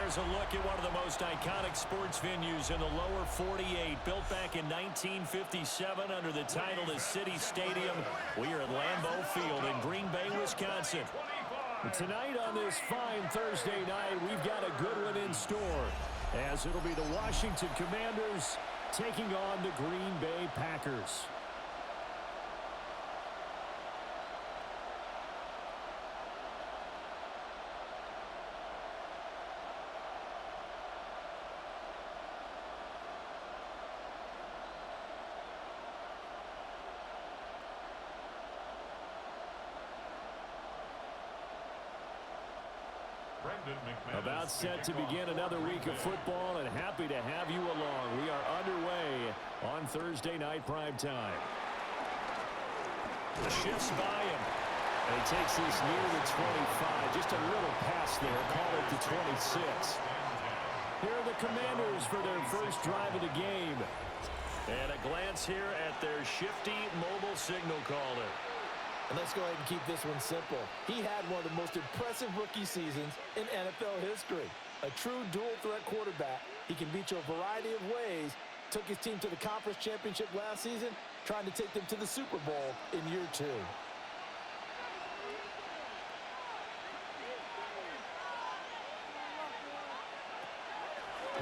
Here's a look at one of the most iconic sports venues in the lower 48. Built back in 1957 under the title of City Stadium. We are at Lambeau Field in Green Bay, Wisconsin. Tonight on this fine Thursday night, we've got a good one in store, as it'll be the Washington Commanders taking on the Green Bay Packers. About set to begin another week of football, and happy to have you along. We are underway on Thursday night primetime. The shift's by him, and he takes this near the 25. Just a little pass there, call it the 26. Here are the Commanders for their first drive of the game. And a glance here at their shifty mobile signal caller. And let's go ahead and keep this one simple. He had one of the most impressive rookie seasons in NFL history. A true dual-threat quarterback. He can beat you a variety of ways. Took his team to the conference championship last season, trying to take them to the Super Bowl in year 2.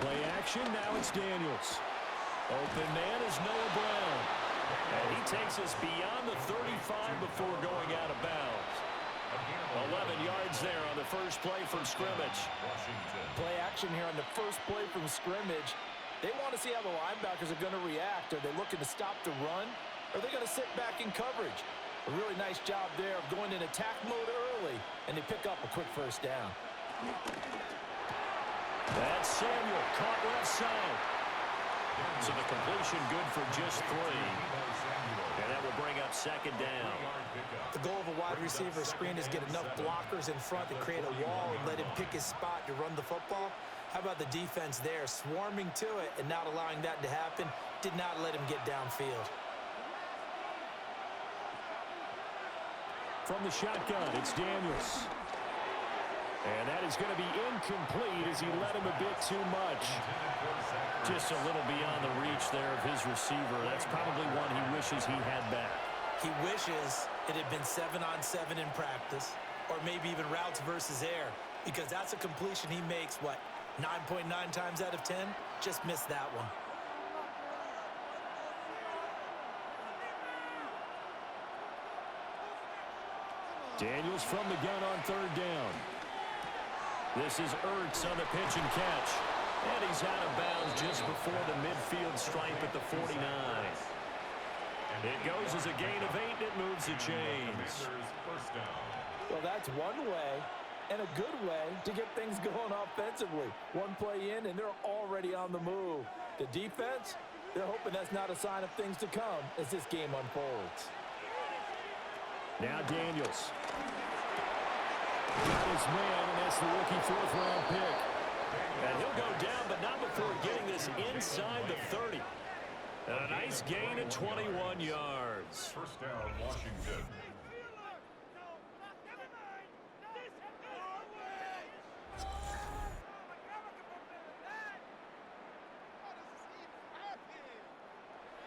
Play action, now it's Daniels. Open man is Noah Brown. And he takes us beyond the 35 before going out of bounds. 11 yards there on the first play from scrimmage. Play action here on the first play from scrimmage. They want to see how the linebackers are going to react. Are they looking to stop the run? Or are they going to sit back in coverage? A really nice job there of going in attack mode early, and they pick up a quick first down. That's Samuel, caught left side. So the completion good for just 3. And that will bring up second down. The goal of a wide receiver screen is get enough blockers in front to create a wall and let him pick his spot to run the football. How about the defense there, swarming to it and not allowing that to happen? Did not let him get downfield. From the shotgun, it's Daniels. And that is going to be incomplete as he led him a bit too much. Just a little beyond the reach there of his receiver. That's probably one he wishes he had back. He wishes it had been 7-on-7 in practice, or maybe even routes versus air, because that's a completion he makes, 9.9 times out of 10? Just missed that one. Daniels from the gun on third down. This is Ertz on the pitch and catch. And he's out of bounds just before the midfield stripe at the 49. It goes as a gain of 8, and it moves the chains. Well, that's one way, and a good way, to get things going offensively. One play in, and they're already on the move. The defense, they're hoping that's not a sign of things to come as this game unfolds. Now Daniels. Got his man, and that's the rookie 4th-round pick. And he'll go down, but not before getting this inside the 30. And a nice gain at 21 yards. First down, Washington.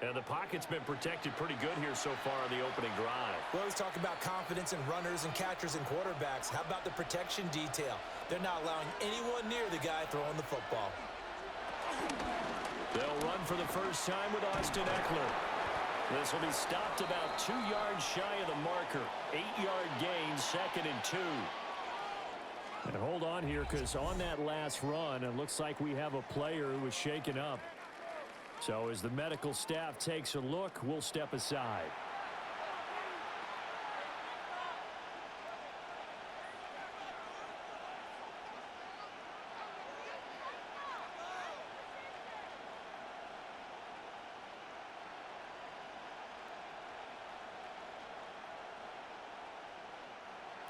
And the pocket's been protected pretty good here so far on the opening drive. We always talk about confidence in runners and catchers and quarterbacks. How about the protection detail? They're not allowing anyone near the guy throwing the football. They'll run for the first time with Austin Eckler. This will be stopped about 2 yards shy of the marker. 8-yard gain, 2nd and 2. And hold on here, because on that last run, it looks like we have a player who was shaken up. So as the medical staff takes a look, we'll step aside.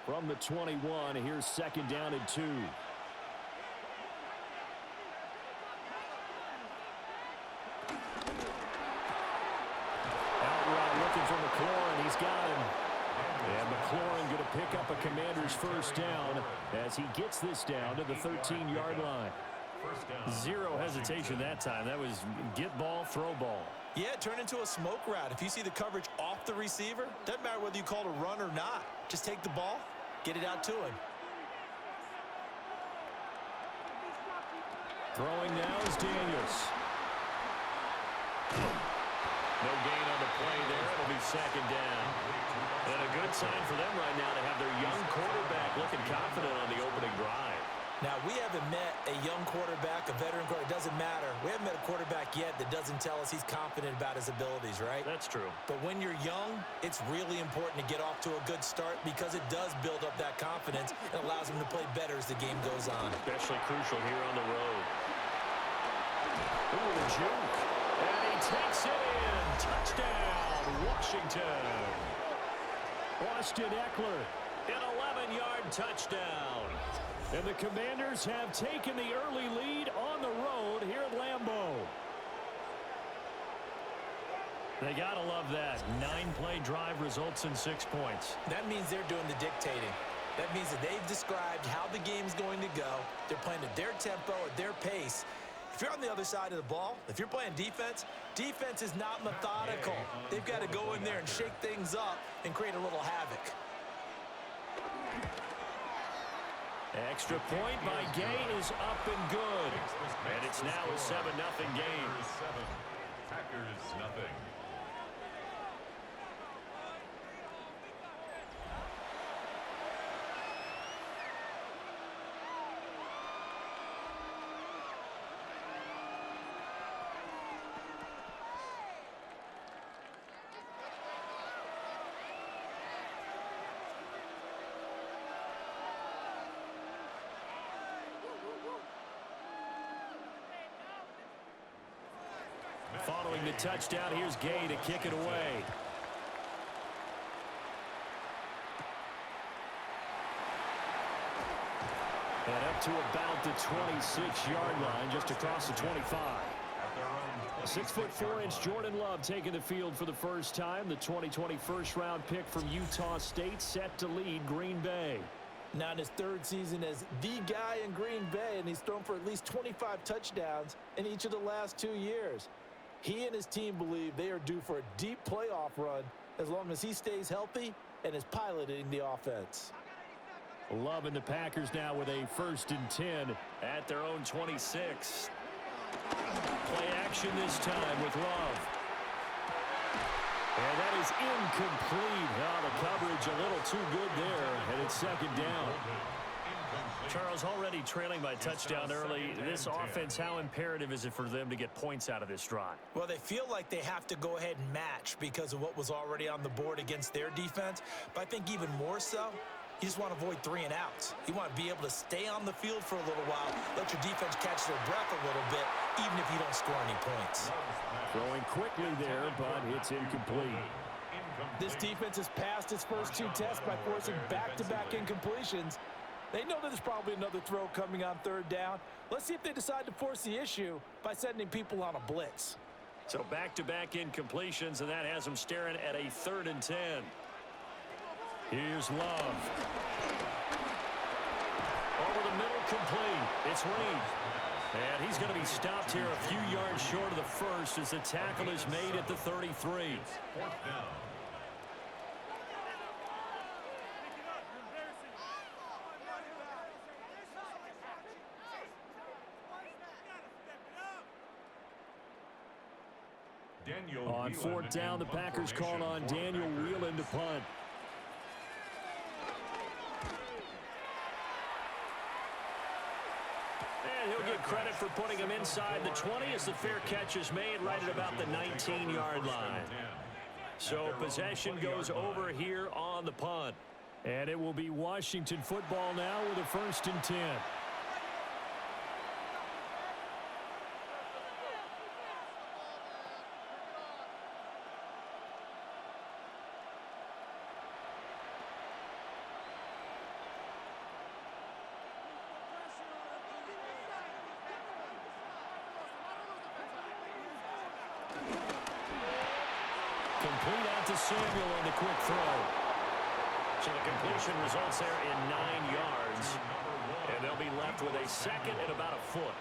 From the 21, here's 2nd down and 2. Outright looking for McLaurin. He's got him. And McLaurin going to pick up a Commander's first down as he gets this down to the 13-yard line. Zero hesitation that time. That was get ball, throw ball. Yeah, turn into a smoke route. If you see the coverage off the receiver, doesn't matter whether you call it a run or not. Just take the ball, get it out to him. Throwing now is Daniels. No gain on the play there. It'll be second down. And a good sign for them right now to have their young quarterback looking confident on the opening drive. Now, we haven't met a young quarterback, a veteran quarterback. It doesn't matter. We haven't met a quarterback yet that doesn't tell us he's confident about his abilities, right? That's true. But when you're young, it's really important to get off to a good start because it does build up that confidence and allows him to play better as the game goes on. Especially crucial here on the road. Ooh, the juke. And he takes it in. Touchdown, Washington. Austin Eckler, an 11-yard touchdown. And the Commanders have taken the early lead on the road here at Lambeau. They got to love that. 9-play drive results in 6 points. That means they're doing the dictating. That means that they've described how the game's going to go. They're playing at their tempo, at their pace. If you're on the other side of the ball, if you're playing defense, defense is not methodical. They've got to go in there and shake things up and create a little havoc. Extra point by Gay is up and good. And it's now a 7-0 game. Packers nothing. Following the touchdown, here's Gay to kick it away. And up to about the 26-yard line, just across the 25. 6'4" Jordan Love taking the field for the first time. The 2020 first-round pick from Utah State set to lead Green Bay. Now in his third season as the guy in Green Bay, and he's thrown for at least 25 touchdowns in each of the last 2 years. He and his team believe they are due for a deep playoff run as long as he stays healthy and is piloting the offense. Love and the Packers now with a 1st and 10 at their own 26. Play action this time with Love. And that is incomplete. Oh, the coverage a little too good there, and it's second down. Charles, already trailing by touchdown early. This offense, how imperative is it for them to get points out of this drive? Well, they feel like they have to go ahead and match because of what was already on the board against their defense. But I think even more so, you just want to avoid 3 and outs. You want to be able to stay on the field for a little while, let your defense catch their breath a little bit, even if you don't score any points. Throwing quickly there, but it's incomplete. This defense has passed its first 2 tests by forcing back-to-back incompletions. They know that there's probably another throw coming on 3rd down. Let's see if they decide to force the issue by sending people on a blitz. So back-to-back incompletions, and that has them staring at a 3rd and 10. Here's Love. Over the middle, complete. It's Reed. And he's going to be stopped here a few yards short of the first as the tackle is made at the 33. 4th down. On 4th down, the Packers call on Daniel Whelan to punt. And he'll get credit for putting him inside the 20 as the fair catch is made right at about the 19-yard line. So possession goes over here on the punt. And it will be Washington football now with a 1st and 10. Complete out to Samuel on the quick throw. So the completion results there in 9 yards. And they'll be left with a second and about a foot.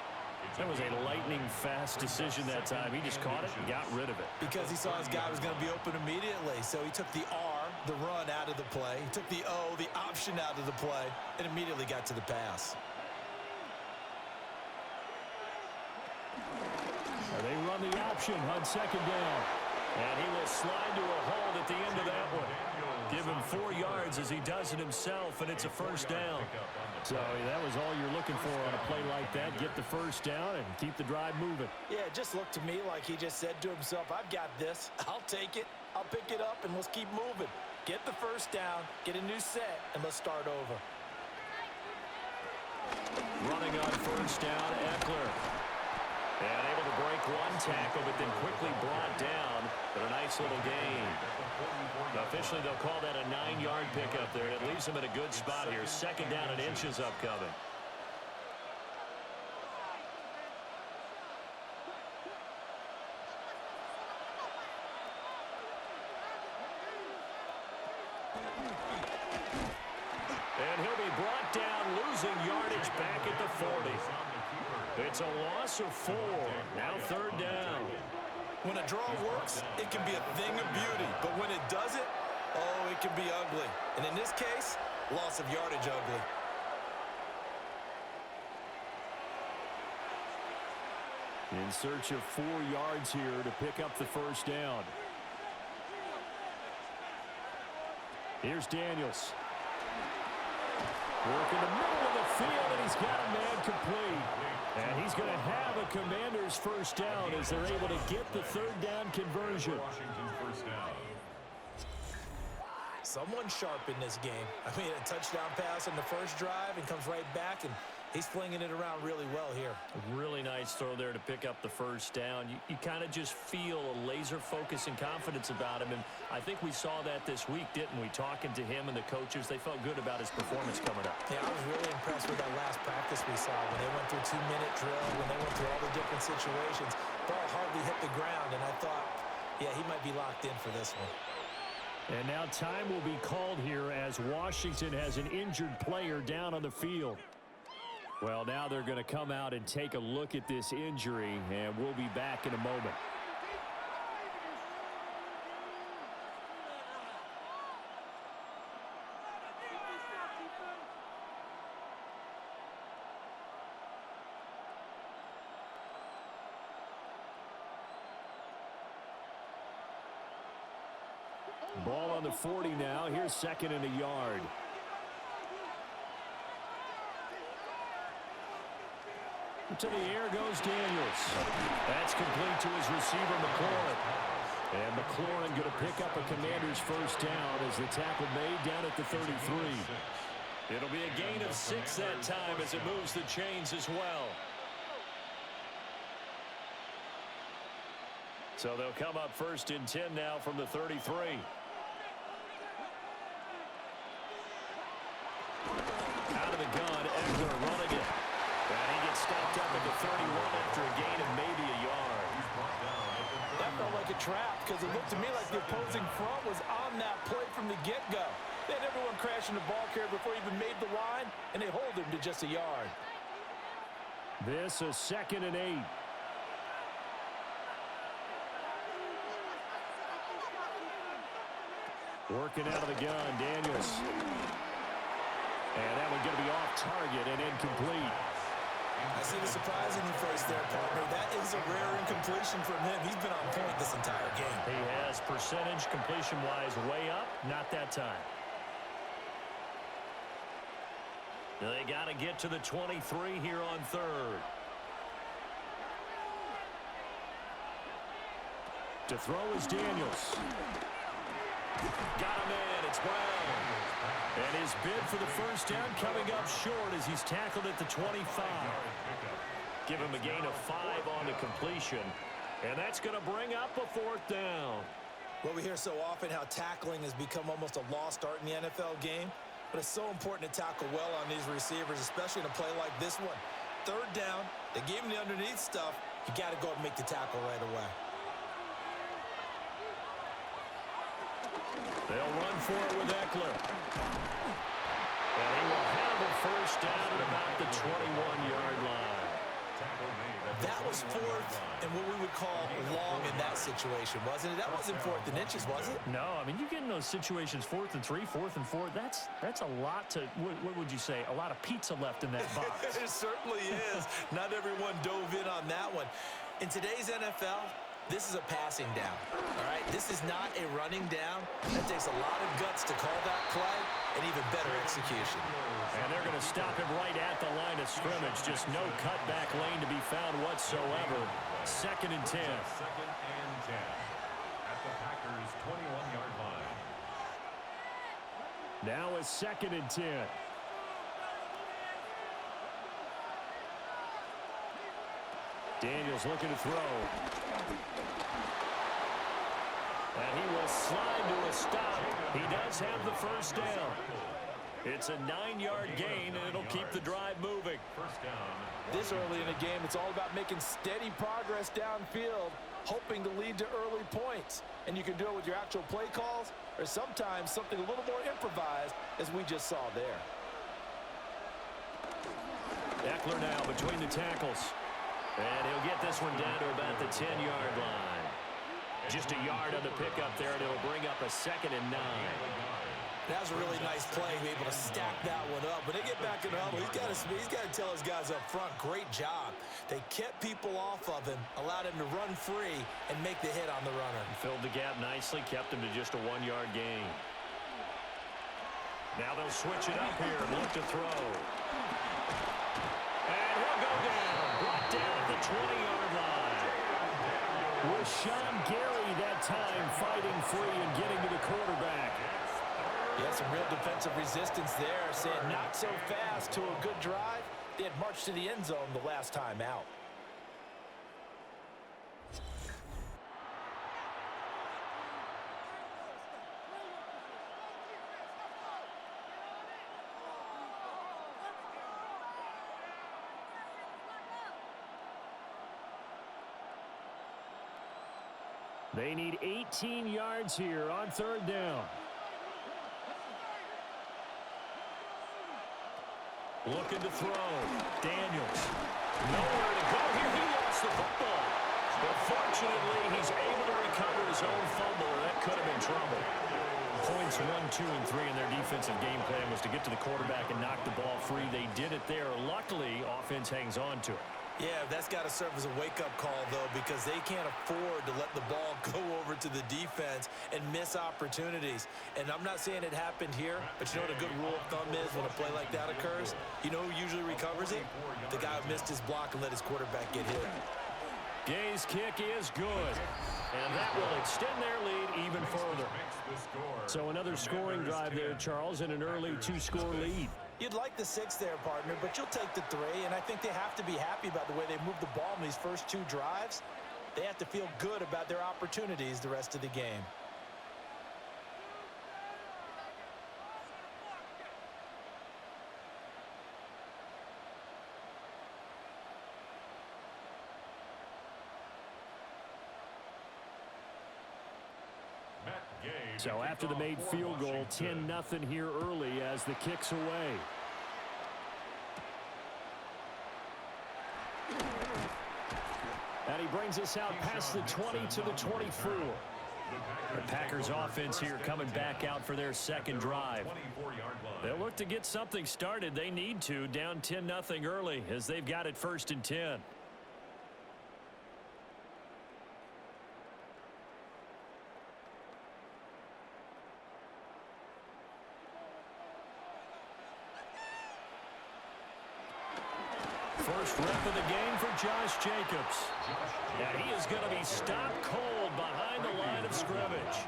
That was a lightning-fast decision that time. He just caught it and got rid of it. Because he saw his guy was going to be open immediately. So he took the R, the run, out of the play. He took the O, the option, out of the play, and immediately got to the pass. They run the option on second down. And he will slide to a hold at the end of that one. Give him 4 yards as he does it himself, and it's a first down. So that was all you're looking for on a play like that. Get the first down and keep the drive moving. Yeah, it just looked to me like he just said to himself, I've got this. I'll take it. I'll pick it up, and let's keep moving. Get the first down, get a new set, and let's start over. Running on first down, Eckler. And able to break one tackle, but then quickly brought down. But a nice little gain. Officially, they'll call that a 9-yard pickup there. It leaves him in a good spot here. Second down and inches upcoming. And he'll be brought down, losing yardage back at the 40. It's a loss of 4. Now third down. When a draw works, it can be a thing of beauty. But when it doesn't, oh, it can be ugly. And in this case, loss of yardage ugly. In search of 4 yards here to pick up the first down. Here's Daniels. Work in the middle of the field, and he's got a man complete. And he's going to have a Commander's first down as they're able to get the third down conversion. Washington first down. Someone sharp in this game. I mean, a touchdown pass on the first drive and comes right back, and he's flinging it around really well here. Really nice throw there to pick up the first down. You kind of just feel a laser focus and confidence about him, and I think we saw that this week, didn't we? Talking to him and the coaches, they felt good about his performance coming up. Yeah, I was really impressed with that last practice we saw when they went through 2-minute drill, when they went through all the different situations. Ball hardly hit the ground, and I thought, yeah, he might be locked in for this one. And now time will be called here as Washington has an injured player down on the field. Well, now they're going to come out and take a look at this injury, and we'll be back in a moment. Ball on the 40 now. Here's second and a yard. To the air goes Daniels. That's complete to his receiver, McLaurin. And McLaurin going to pick up a Commander's first down as the tackle made down at the 33. It'll be a gain of 6 that time as it moves the chains as well. So they'll come up first and 10 now from the 33. Out of the gun, Eckler running it. And he gets stopped up at the 31 after a gain of maybe a yard. That felt like a trap because it looked to me like the opposing front was on that play from the get-go. They had everyone crashing the ball carrier before he even made the line, and they hold him to just a yard. This a second and 8. Working out of the gun, Daniels. And that one going to be off target and incomplete. I see the surprise in your face there, partner. That is a rare incompletion from him. He's been on point this entire game. He has percentage completion-wise way up. Not that time. They got to get to the 23 here on third. To throw is Daniels. Got him in. It's Brown. And his bid for the first down coming up short as he's tackled at the 25. Give him a gain of 5 on the completion. And that's going to bring up a fourth down. Well, we hear so often how tackling has become almost a lost art in the NFL game. But it's so important to tackle well on these receivers, especially in a play like this one. Third down, they gave him the underneath stuff. You got to go and make the tackle right away. They'll run for it with Eckler. And he will have a first down at about the 21-yard line. That was fourth and what we would call long in that situation, wasn't it? That wasn't fourth and inches, was it? No, I mean, you get in those situations 4th and 3, 4th and 4. That's a lot to, what would you say, a lot of pizza left in that box. It certainly is. Not everyone dove in on that one. In today's NFL, this is a passing down, all right? This is not a running down. That takes a lot of guts to call that play and even better execution. And they're going to stop him right at the line of scrimmage. Just no cutback lane to be found whatsoever. 2nd and 10. 2nd and 10 at the Packers' 21-yard line. Now a 2nd and 10. Daniels looking to throw. And he will slide to a stop. He does have the first down. It's a 9-yard gain, and it'll keep the drive moving. First down. This early in the game, it's all about making steady progress downfield, hoping to lead to early points. And you can do it with your actual play calls or sometimes something a little more improvised, as we just saw there. Eckler now between the tackles. And he'll get this one down to about the 10-yard line. Just a yard on the pickup there, and it'll bring up a 2nd and 9. That was a really nice play, be able to stack that one up. When they get back in the huddle, he's got to tell his guys up front, great job. They kept people off of him, allowed him to run free and make the hit on the runner. Filled the gap nicely, kept him to just a 1-yard gain. Now they'll switch it up here and look to throw. And he'll go down, brought down at the 20-yard line. Rashawn Gary that time fighting free and getting to the quarterback. Yeah, some real defensive resistance there, saying not so fast to a good drive. They had marched to the end zone the last time out. They need 18 yards here on 3rd down. Looking to throw. Daniels. Nowhere to go here. He lost the football. But fortunately, he's able to recover his own fumble, and that could have been trouble. Points 1, 2, and 3 in their defensive game plan was to get to the quarterback and knock the ball free. They did it there. Luckily, offense hangs on to it. Yeah, that's got to serve as a wake-up call, though, because they can't afford to let the ball go over to the defense and miss opportunities. And I'm not saying it happened here, but you know what a good rule of thumb is when a play like that occurs? You know who usually recovers it? The guy who missed his block and let his quarterback get hit. Gay's kick is good. And that will extend their lead even further. So another scoring drive there, Charles, and an early 2-score lead. You'd like the 6 there, partner, but you'll take the 3, and I think they have to be happy about the way they moved the ball in these first 2 drives. They have to feel good about their opportunities the rest of the game. So after the made field goal, 10-0 here early as the kick's away. And he brings us out past the 20 to the 24. The Packers offense here coming back out for their 2nd drive. They'll look to get something started. They need to, down 10-0 early as they've got it 1st and 10. First rep of the game for Josh Jacobs. And he is going to be stopped cold behind the line of scrimmage.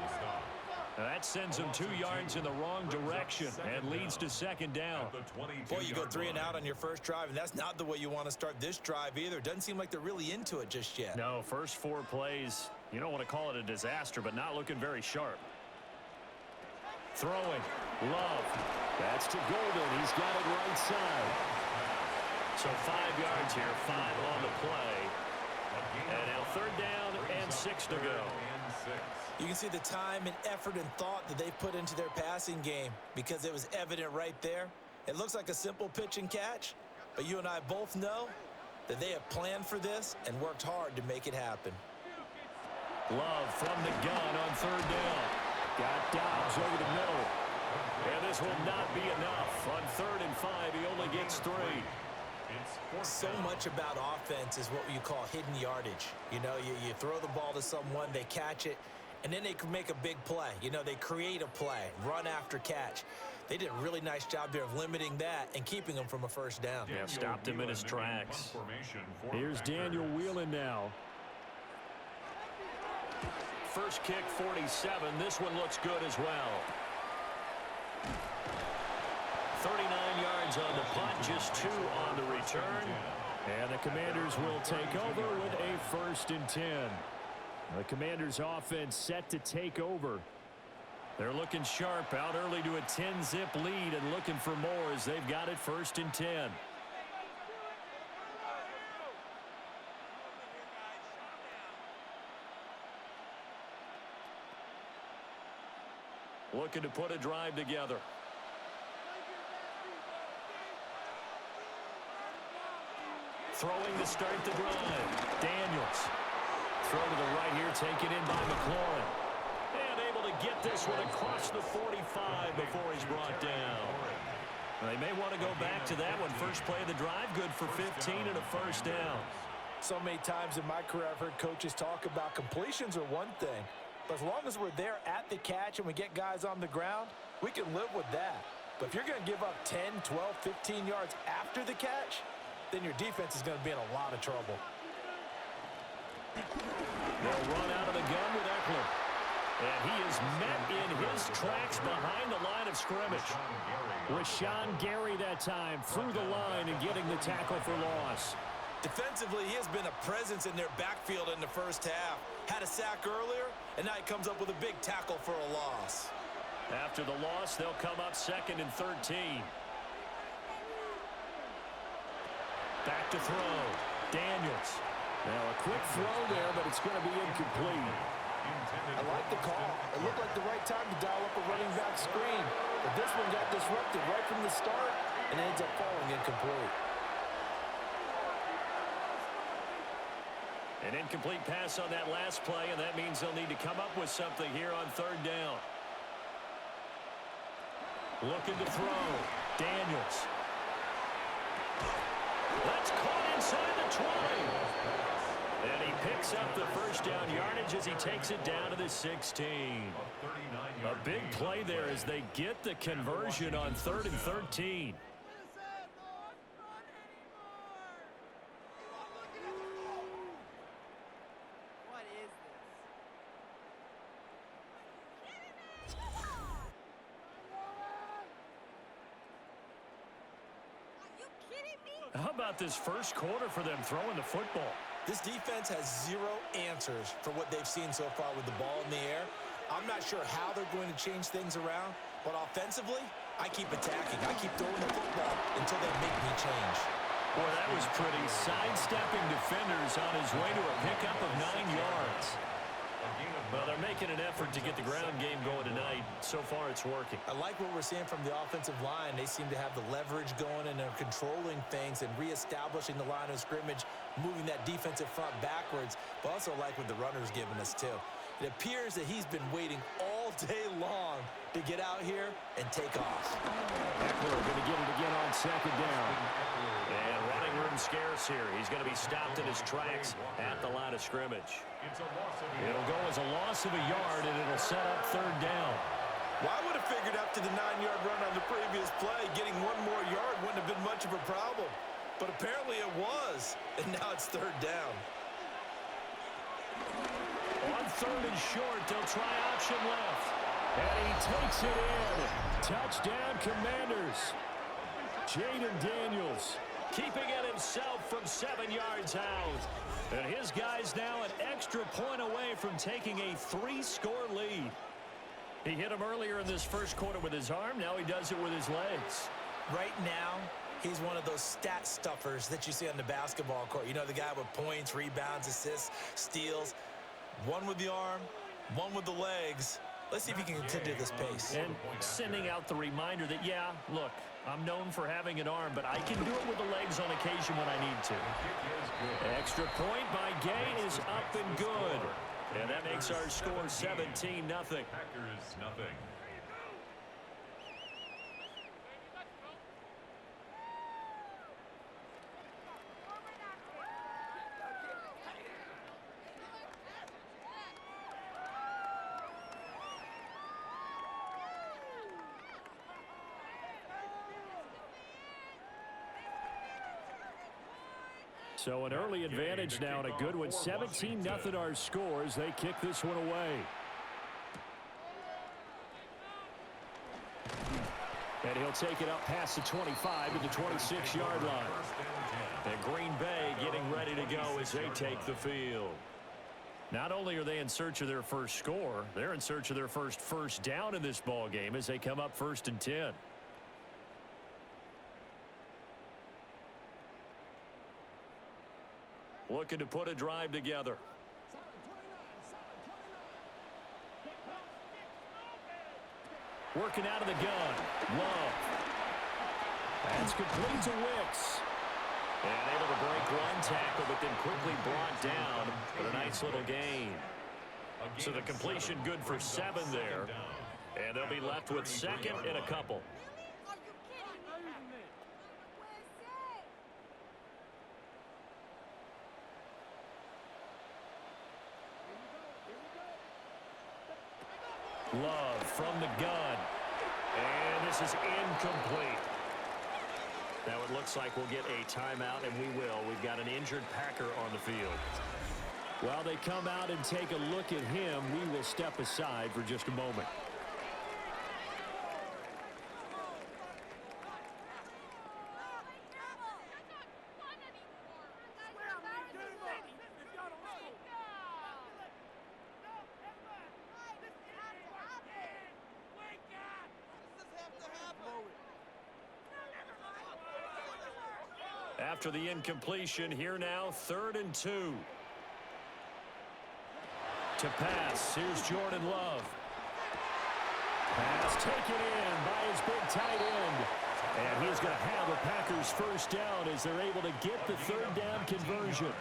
And that sends him 2 yards in the wrong direction and leads to 2nd down. Boy, you go 3 and out on your first drive, and that's not the way you want to start this drive either. Doesn't seem like they're really into it just yet. No, first 4 plays, you don't want to call it a disaster, but not looking very sharp. Throwing. Love. That's to Golden. He's got it right side. So 5 yards here, 5 on the play. And now 3rd down and 6 to go. You can see the time and effort and thought that they've put into their passing game because it was evident right there. It looks like a simple pitch and catch, but you and I both know that they have planned for this and worked hard to make it happen. Love from the gun on 3rd down. Got Dobbs over the middle. And this will not be enough. On 3rd and 5, he only gets 3. So much about offense is what you call hidden yardage. You know, you throw the ball to someone, they catch it, and then they can make a big play. You know, they create a play, run after catch. They did a really nice job there of limiting that and keeping them from a 1st down. Yeah, stopped him in his tracks. Here's Daniel Whelan now. First kick, 47. This one looks good as well. 39 yards on the punt, just 2 on the return. And the Commanders will take over with a 1st and 10. The Commanders' offense set to take over. They're looking sharp, out early to a 10-zip lead and looking for more as they've got it 1st and 10. Looking to put a drive together. Throwing to start the drive. Daniels. Throw to the right here, taken in by McLaurin. And able to get this one across the 45 before he's brought down. They may want to go back to that one. First play of the drive, good for 15 and a 1st down. So many times in my career, I've heard coaches talk about completions are one thing. But as long as we're there at the catch and we get guys on the ground, we can live with that. But if you're going to give up 10, 12, 15 yards after the catch, then your defense is going to be in a lot of trouble. They'll run out of the gun with Eckler. And he is met in his tracks behind the line of scrimmage. Rashawn Gary that time through the line and getting the tackle for loss. Defensively, he has been a presence in their backfield in the 1st half. Had a sack earlier, and now he comes up with a big tackle for a loss. After the loss, they'll come up 2nd and 13. Back to throw. Daniels. Now a quick throw there, but it's going to be incomplete. I like the call. It looked like the right time to dial up a running back screen. But this one got disrupted right from the start and ends up falling incomplete. An incomplete pass on that last play, and that means they'll need to come up with something here on 3rd down. Looking to throw. Daniels. That's caught inside the 20. And he picks up the 1st down yardage as he takes it down to the 16. A big play there as they get the conversion on 3rd and 13. How about this first quarter for them throwing the football? This defense has 0 answers for what they've seen so far with the ball in the air. I'm not sure how they're going to change things around, but offensively, I keep attacking. I keep throwing the football until they make me change. Boy, that was pretty. Sidestepping defenders on his way to a pickup of 9 yards. Well, they're making an effort to get the ground game going tonight. So far, it's working. I like what we're seeing from the offensive line. They seem to have the leverage going, and they're controlling things and reestablishing the line of scrimmage, moving that defensive front backwards, but also like what the runner's giving us, too. It appears that he's been waiting all day long to get out here and take off. Eckler going to get it again on 2nd down. And running room scarce here. He's going to be stopped in his tracks at the line of scrimmage. It'll go as a loss of a yard, and it'll set up 3rd down. Well, I would have figured after the 9-yard run on the previous play, getting 1 more yard wouldn't have been much of a problem. But apparently it was, and now it's 3rd down. On 3rd and short, they'll try option left. And he takes it in. Touchdown, Commanders. Jaden Daniels keeping it himself from 7 yards out. And his guys now an extra point away from taking a 3-score lead. He hit him earlier in this first quarter with his arm. Now he does it with his legs. Right now, He's one of those stat stuffers that you see on the basketball court. You know, the guy with points, rebounds, assists, steals. One with the arm, one with the legs. Let's see if he can continue this pace. And sending out the reminder that, yeah, look, I'm known for having an arm, but I can do it with the legs on occasion when I need to. Extra point by Gay is up and good. And that makes our score 17-0. Packers nothing. So an early advantage now and a good one. 17-0 our scores. They kick this one away. And he'll take it up past the 25 to the 26-yard line. And Green Bay getting ready to go as they take the field. Not only are they in search of their first score, they're in search of their first down in this ball game as they come up 1st and 10. Looking to put a drive together. Working out of the gun. Love. That's complete to Wicks. And able to break one tackle, but then quickly brought down. But a nice little gain. So the completion good for 7 there. And they'll be left with 2nd and a couple. Love from the gun. And this is incomplete. Now it looks like we'll get a timeout, and we will. We've got an injured Packer on the field. While they come out and take a look at him, we will step aside for just a moment. After the incompletion, here now, 3rd and 2. To pass, here's Jordan Love. Pass taken in by his big tight end. And he's going to have a Packers first down as they're able to get the 3rd down conversion.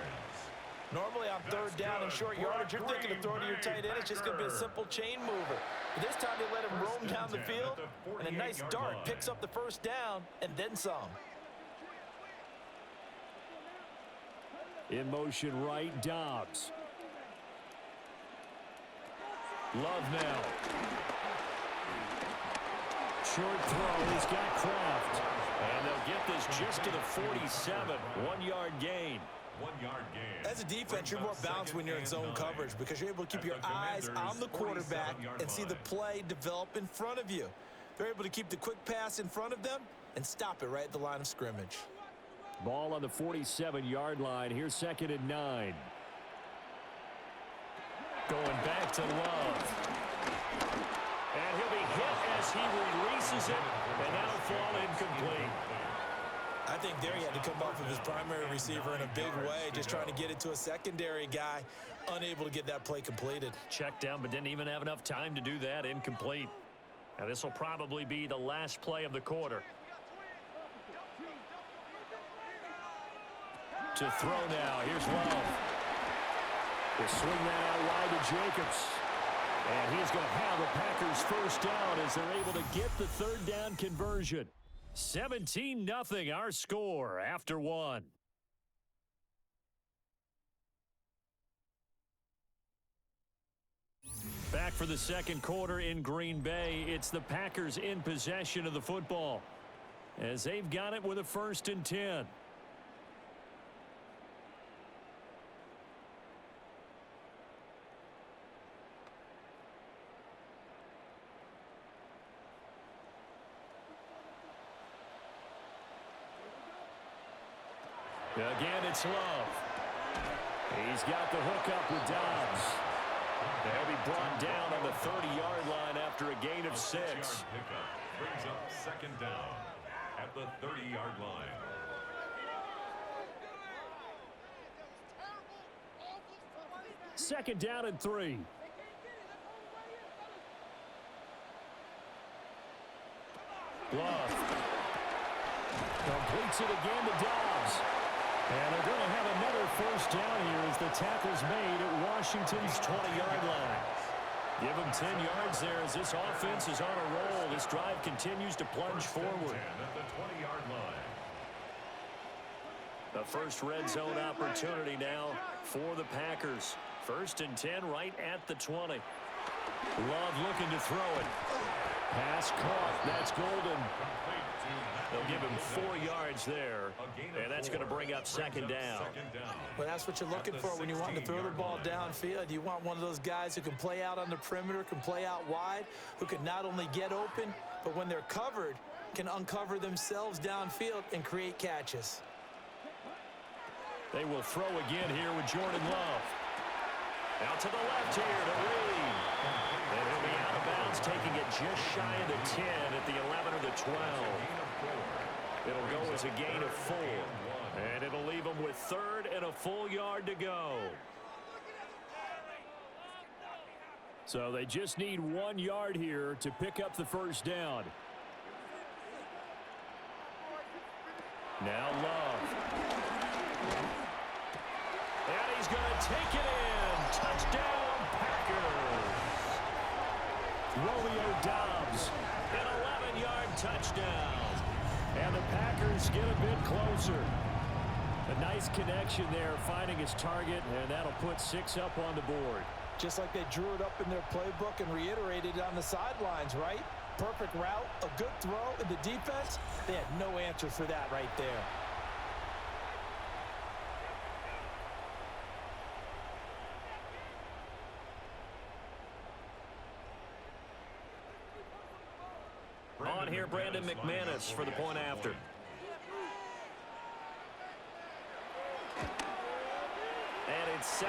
Normally on 3rd down and short yardage, you're thinking of throwing to your tight end. It's just going to be a simple chain mover. But this time they let him roam down the field, and a nice dart picks up the first down and then some. In motion right, Dobbs. Love now. Short throw, he's got Kraft. And they'll get this just to the 47. 1-yard gain. 1-yard gain. As a defense, you're more balanced when you're in zone coverage because you're able to keep your eyes on the quarterback and see the play develop in front of you. They're able to keep the quick pass in front of them and stop it right at the line of scrimmage. Ball on the 47-yard line. Here's 2nd and 9. Going back to Love. And he'll be hit as he releases it, and that'll fall incomplete. I think there he had to come off of his primary receiver in a big way, just trying to get it to a secondary guy, unable to get that play completed. Checked down, but didn't even have enough time to do that. Incomplete. Now this will probably be the last play of the quarter. To throw now. Here's Love. He'll swing that out wide to Jacobs. And he's going to have a Packers first down as they're able to get the 3rd down conversion. 17-0 our score after 1. Back for the 2nd quarter in Green Bay. It's the Packers in possession of the football as they've got it with a 1st and 10. Again, it's Love. He's got the hook up with Dobbs. They'll be brought down on the 30-yard line after a gain of 6. Pickup brings up 2nd down. at the 30-yard line. Second down and 3. Love. Completes it again to Dobbs. And they're going to have another first down here as the tackle's made at Washington's 20-yard line. Give them 10 yards there as this offense is on a roll. This drive continues to plunge forward. At the 20-yard line. The first red zone opportunity now for the Packers. First and 10 right at the 20. Love looking to throw it. Pass caught. That's Golden. They'll give him 4 yards there, and that's going to bring up second down. Well, that's what you're looking for when you want to throw the ball downfield. You want one of those guys who can play out on the perimeter, can play out wide, who can not only get open, but when they're covered, can uncover themselves downfield and create catches. They will throw again here with Jordan Love. Out to the left here to Reed. And he'll be out of bounds, taking it just shy of the 10 at the 11 or the 12. It'll go as a gain of 4. And it'll leave them with third and a full yard to go. So they just need 1 yard here to pick up the first down. Now Love. And he's going to take it in. Touchdown, Packers. Romeo Dobbs, an 11-yard touchdown. And the Packers get a bit closer. A nice connection there, finding his target, and that'll put 6 up on the board. Just like they drew it up in their playbook and reiterated it on the sidelines, right? Perfect route, a good throw, and the defense, they had no answer for that right there. On here, Brandon McManus for the point after. And it's 17-7.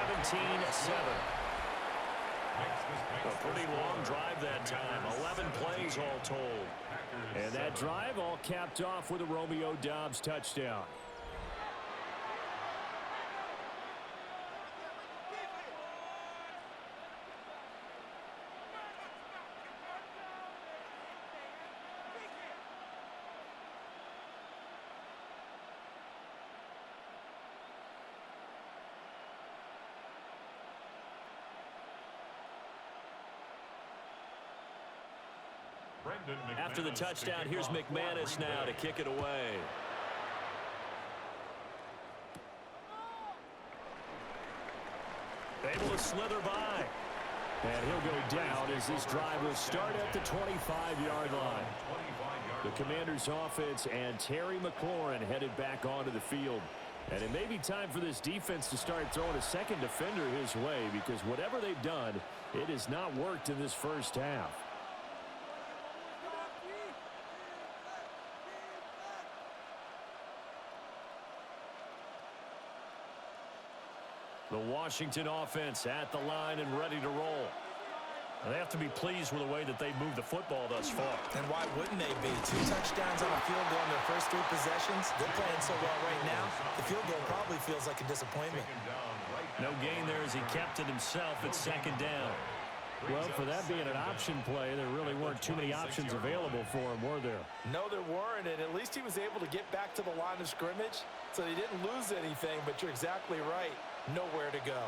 A pretty long drive that time. 11 plays all told. And that drive all capped off with a Romeo Dobbs touchdown. After the touchdown, here's McManus now to kick it away. Able to slither by. And he'll go down as this drive will start at the 25-yard line. The Commanders' offense and Terry McLaurin headed back onto the field. And it may be time for this defense to start throwing a second defender his way, because whatever they've done, it has not worked in this first half. The Washington offense at the line and ready to roll. They have to be pleased with the way that they've moved the football thus far. And why wouldn't they be? 2 touchdowns on the field goal in their first 3 possessions. They're playing so well right now. The field goal probably feels like a disappointment. No gain there as he kept it himself at second down. Well, for that being an option play, there really weren't too many options available for him, were there? No, there weren't, and at least he was able to get back to the line of scrimmage, so he didn't lose anything, but you're exactly right. Nowhere to go.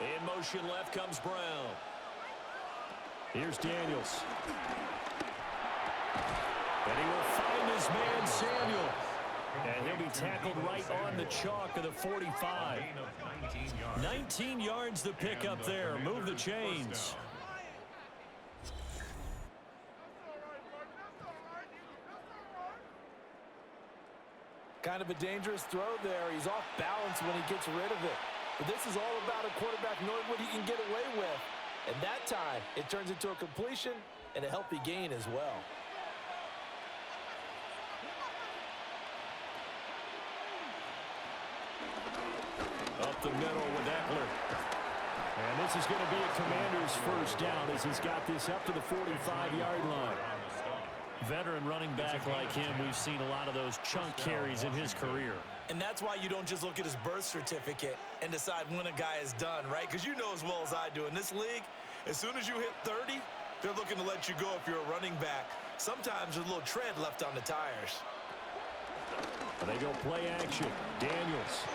In motion left comes Brown. Here's Daniels. And he will find his man Samuel. And he'll be tackled right on the chalk of the 45. 19 yards the pickup there. Move the chains. Kind of a dangerous throw there. He's off balance when he gets rid of it. But this is all about a quarterback knowing what he can get away with. And that time, it turns into a completion and a healthy gain as well. Up the middle with Eckler. And this is going to be a Commander's first down as he's got this up to the 45-yard line. Veteran running back like him, we've seen a lot of those chunk carries in his career. And that's why you don't just look at his birth certificate and decide when a guy is done, right? Because you know as well as I do, in this league, as soon as you hit 30, they're looking to let you go if you're a running back. Sometimes there's a little tread left on the tires. They go play action. Daniels.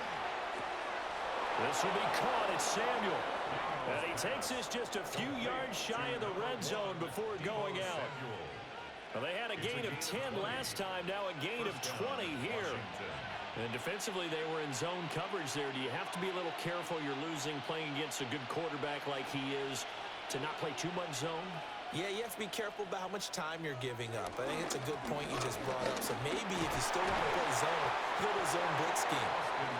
This will be caught. It's Samuel. And he takes this just a few yards shy of the red zone before going out. Well, they had a gain of 10 last time, now a gain of 20 here. And defensively, they were in zone coverage there. Do you have to be a little careful? You're losing playing against a good quarterback like he is to not play too much zone? Yeah, you have to be careful about how much time you're giving up. I think it's a good point you just brought up. So maybe if you still want to play zone, go to a zone blitz scheme.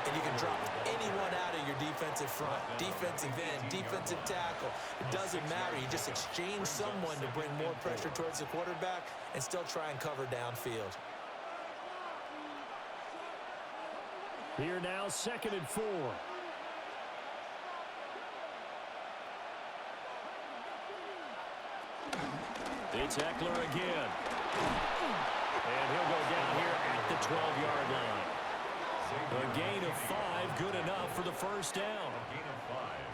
And you can drop anyone out of your defensive front, defensive end, defensive tackle. It doesn't matter. You just exchange someone to bring more pressure towards the quarterback and still try and cover downfield. Here now, 2nd and 4. It's Eckler again. And he'll go down here at the 12-yard line. A gain of 5, good enough for the first down.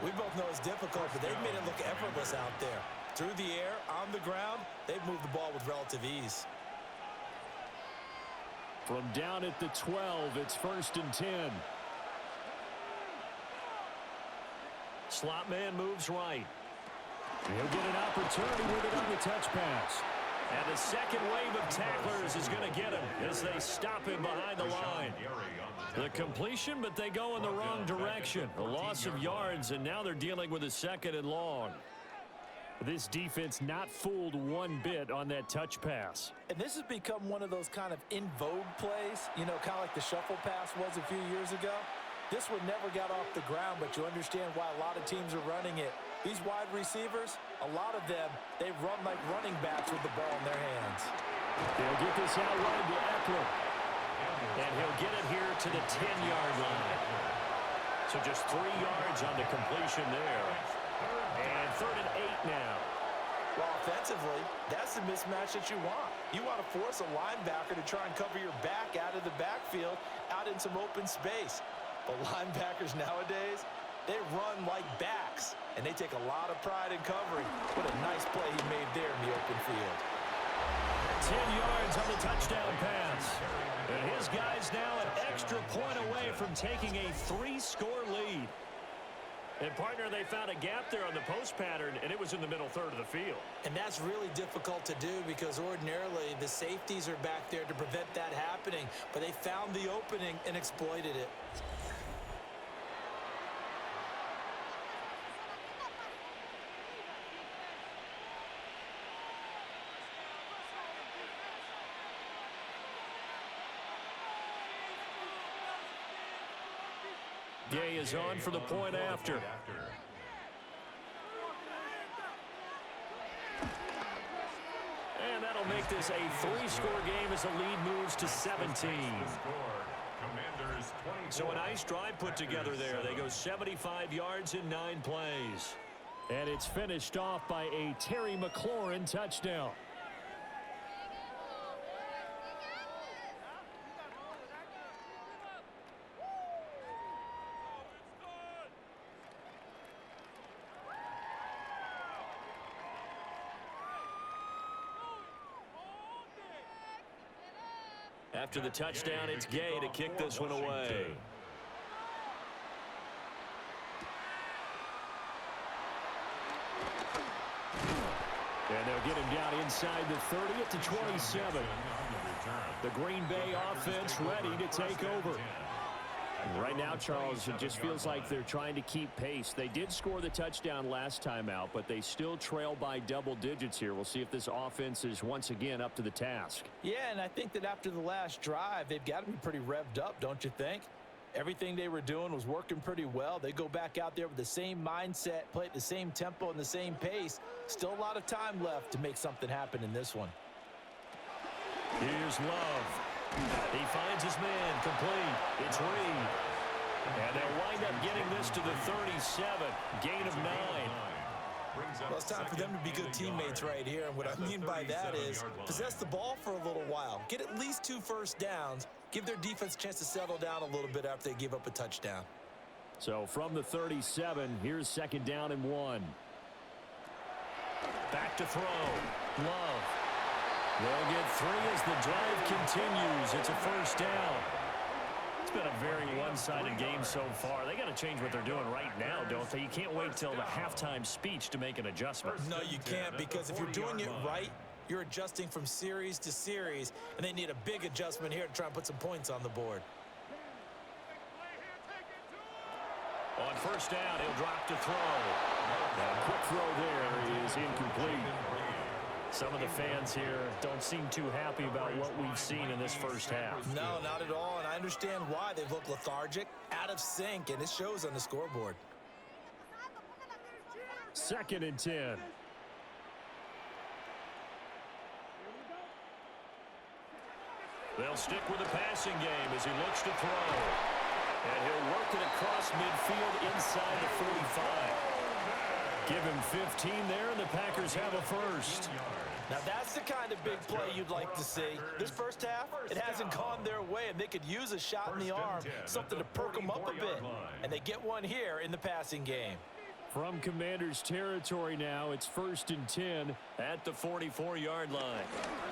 We both know it's difficult, but they've made it look effortless out there. Through the air, on the ground, they've moved the ball with relative ease. From down at the 12, it's 1st and 10. Slot man moves right. He'll get an opportunity with it on the touch pass. And the second wave of tacklers is going to get him as they stop him behind the line. The completion, but they go in the wrong direction. A loss of yards, and now they're dealing with a 2nd and long. This defense not fooled one bit on that touch pass. And this has become one of those kind of in vogue plays, you know, kind of like the shuffle pass was a few years ago. This one never got off the ground, but you understand why a lot of teams are running it. These wide receivers, a lot of them, they run like running backs with the ball in their hands. They'll get this out right to Eckler. And he'll get it here to the 10-yard line. So just 3 yards on the completion there. And 3rd and 8 now. Well, offensively, that's the mismatch that you want. You want to force a linebacker to try and cover your back out of the backfield, out in some open space. But linebackers nowadays, they run like backs, and they take a lot of pride in covering. What a nice play he made there in the open field. 10 yards on the touchdown pass. And his guys now an extra point away from taking a 3-score lead. And, partner, they found a gap there on the post pattern, and it was in the middle third of the field. And that's really difficult to do because ordinarily the safeties are back there to prevent that happening. But they found the opening and exploited it. Gay is on for the point after. And that'll make this a 3-score game as the lead moves to 17. So a nice drive put together there. They go 75 yards in 9 plays. And it's finished off by a Terry McLaurin touchdown. After the touchdown, it's Gay to kick this one away. And they'll get him down inside the 30 at the 27. The Green Bay offense ready to take over. Right now, Charles, it just feels like they're trying to keep pace. They did score the touchdown last time out, but they still trail by double digits here. We'll see if this offense is once again up to the task. Yeah, and I think that after the last drive, they've got to be pretty revved up, don't you think? Everything they were doing was working pretty well. They go back out there with the same mindset, play at the same tempo and the same pace. Still a lot of time left to make something happen in this one. Here's Love. He finds his man complete. It's Reed. And they'll wind up getting this to the 37. Gain of 9. Well, it's time for them to be good teammates right here. And what I mean by that is possess the ball for a little while. Get at least 2 first downs. Give their defense a chance to settle down a little bit after they give up a touchdown. So from the 37, here's 2nd down and 1. Back to throw. Love. They'll get 3 as the drive continues. It's a first down. It's been a very one-sided game so far. They got to change what they're doing right now, don't they? You can't wait till the halftime speech to make an adjustment. No, you can't, because if you're doing it right, you're adjusting from series to series, and they need a big adjustment here to try and put some points on the board. On first down, he'll drop to throw. A quick throw there is incomplete. Some of the fans here don't seem too happy about what we've seen in this first half. No, not at all, and I understand why. They've looked lethargic, out of sync, and it shows on the scoreboard. 2nd and 10. They'll stick with the passing game as he looks to throw. And he'll work it across midfield inside the 45. Give him 15 there, and the Packers have a first. Now, that's the kind of big play you'd like to see. This first half, it hasn't gone their way, and they could use a shot in the arm, something to perk them up a bit. And they get one here in the passing game. From Commanders territory now, it's 1st and 10 at the 44-yard line.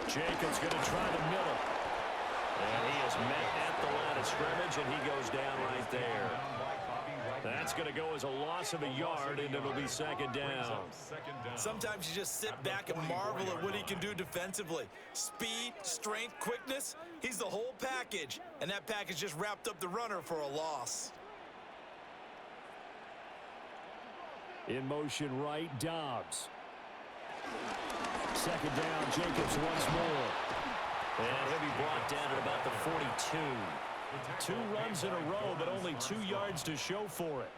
Jacobs going to try to middle. And he is met at the line of scrimmage, and he goes down right there. That's going to go as a loss of a yard, and it'll be 2nd down. Sometimes you just sit back and marvel at what he can do defensively. Speed, strength, quickness, he's the whole package. And that package just wrapped up the runner for a loss. In motion right, Dobbs. 2nd down, Jacobs once more. And he'll be brought down at about the 42. 2 runs in a row, but only 2 yards to show for it.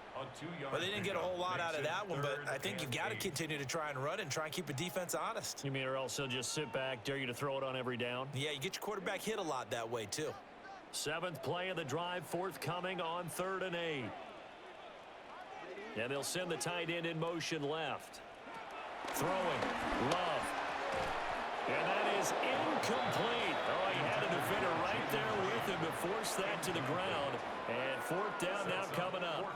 Well, they didn't get a whole lot out of that one, but I think you've got to continue to try and run and try and keep the defense honest. You mean or else he'll just sit back, dare you to throw it on every down? Yeah, you get your quarterback hit a lot that way, too. 7th play of the drive, forthcoming on 3rd and 8. And they'll send the tight end in motion left. Throwing. Love. And that is incomplete. Oh, he had a defender right there with him to force that to the ground. And 4th down now coming up.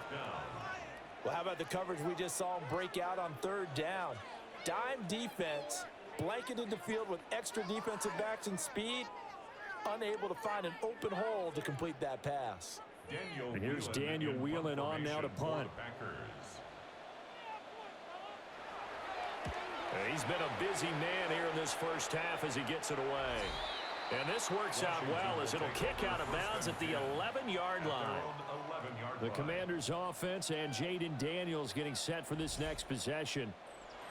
Well, how about the coverage we just saw him break out on 3rd down? Dime defense, blanketed the field with extra defensive backs and speed, unable to find an open hole to complete that pass. And here's Daniel Whelan on now to punt. He's been a busy man here in this first half as he gets it away. And this works out well as it'll kick out of bounds at the 11-yard line. The Commanders' offense and Jaden Daniels getting set for this next possession.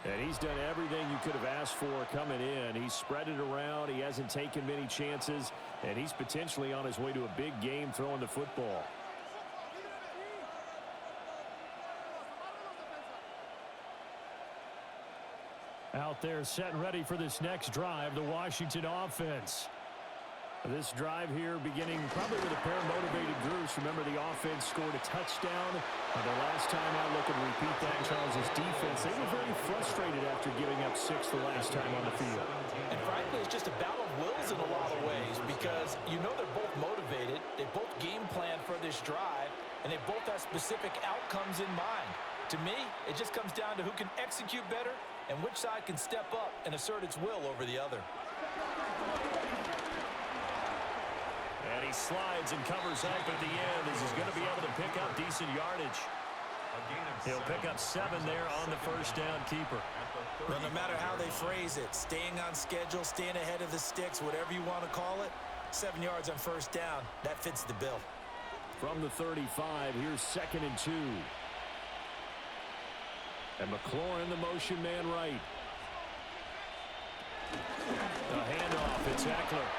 And he's done everything you could have asked for coming in. He's spread it around. He hasn't taken many chances. And he's potentially on his way to a big game throwing the football. Out there set and ready for this next drive, the Washington offense. This drive here beginning probably with a pair of motivated groups. Remember, the offense scored a touchdown. The last time I look and repeat that, Charles' defense, they were very frustrated after giving up 6 the last time on the field. And frankly, it's just a battle of wills in a lot of ways because you know they're both motivated. They both game plan for this drive, and they both have specific outcomes in mind. To me, it just comes down to who can execute better and which side can step up and assert its will over the other. And he slides and covers up at the end as he's going to be able to pick up decent yardage. He'll pick up 7 there on the first down keeper. Well, no matter how they phrase it, staying on schedule, staying ahead of the sticks, whatever you want to call it, 7 yards on first down, that fits the bill. From the 35, here's 2nd and 2. And McLaurin, the motion man right. The handoff, it's Eckler.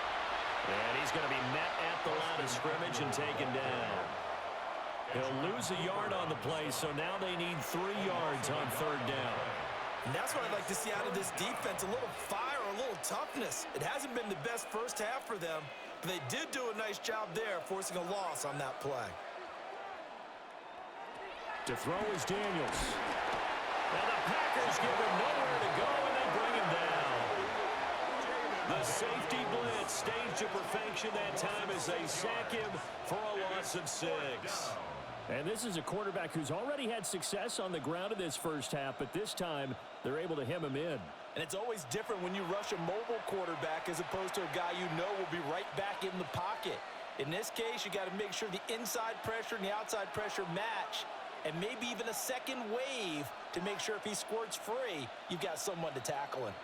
And he's going to be met at the line of scrimmage and taken down. He'll lose a yard on the play, so now they need 3 yards on 3rd down. And that's what I'd like to see out of this defense, a little fire, a little toughness. It hasn't been the best first half for them, but they did do a nice job there, forcing a loss on that play. To throw is Daniels. And the Packers give him nowhere to go, and they bring him down. The safety blitz staged to perfection that time as they sack him for a loss of 6. And this is a quarterback who's already had success on the ground in this first half, but this time they're able to hem him in. And it's always different when you rush a mobile quarterback as opposed to a guy you know will be right back in the pocket. In this case, you got to make sure the inside pressure and the outside pressure match, and maybe even a second wave to make sure if he squirts free, you've got someone to tackle him.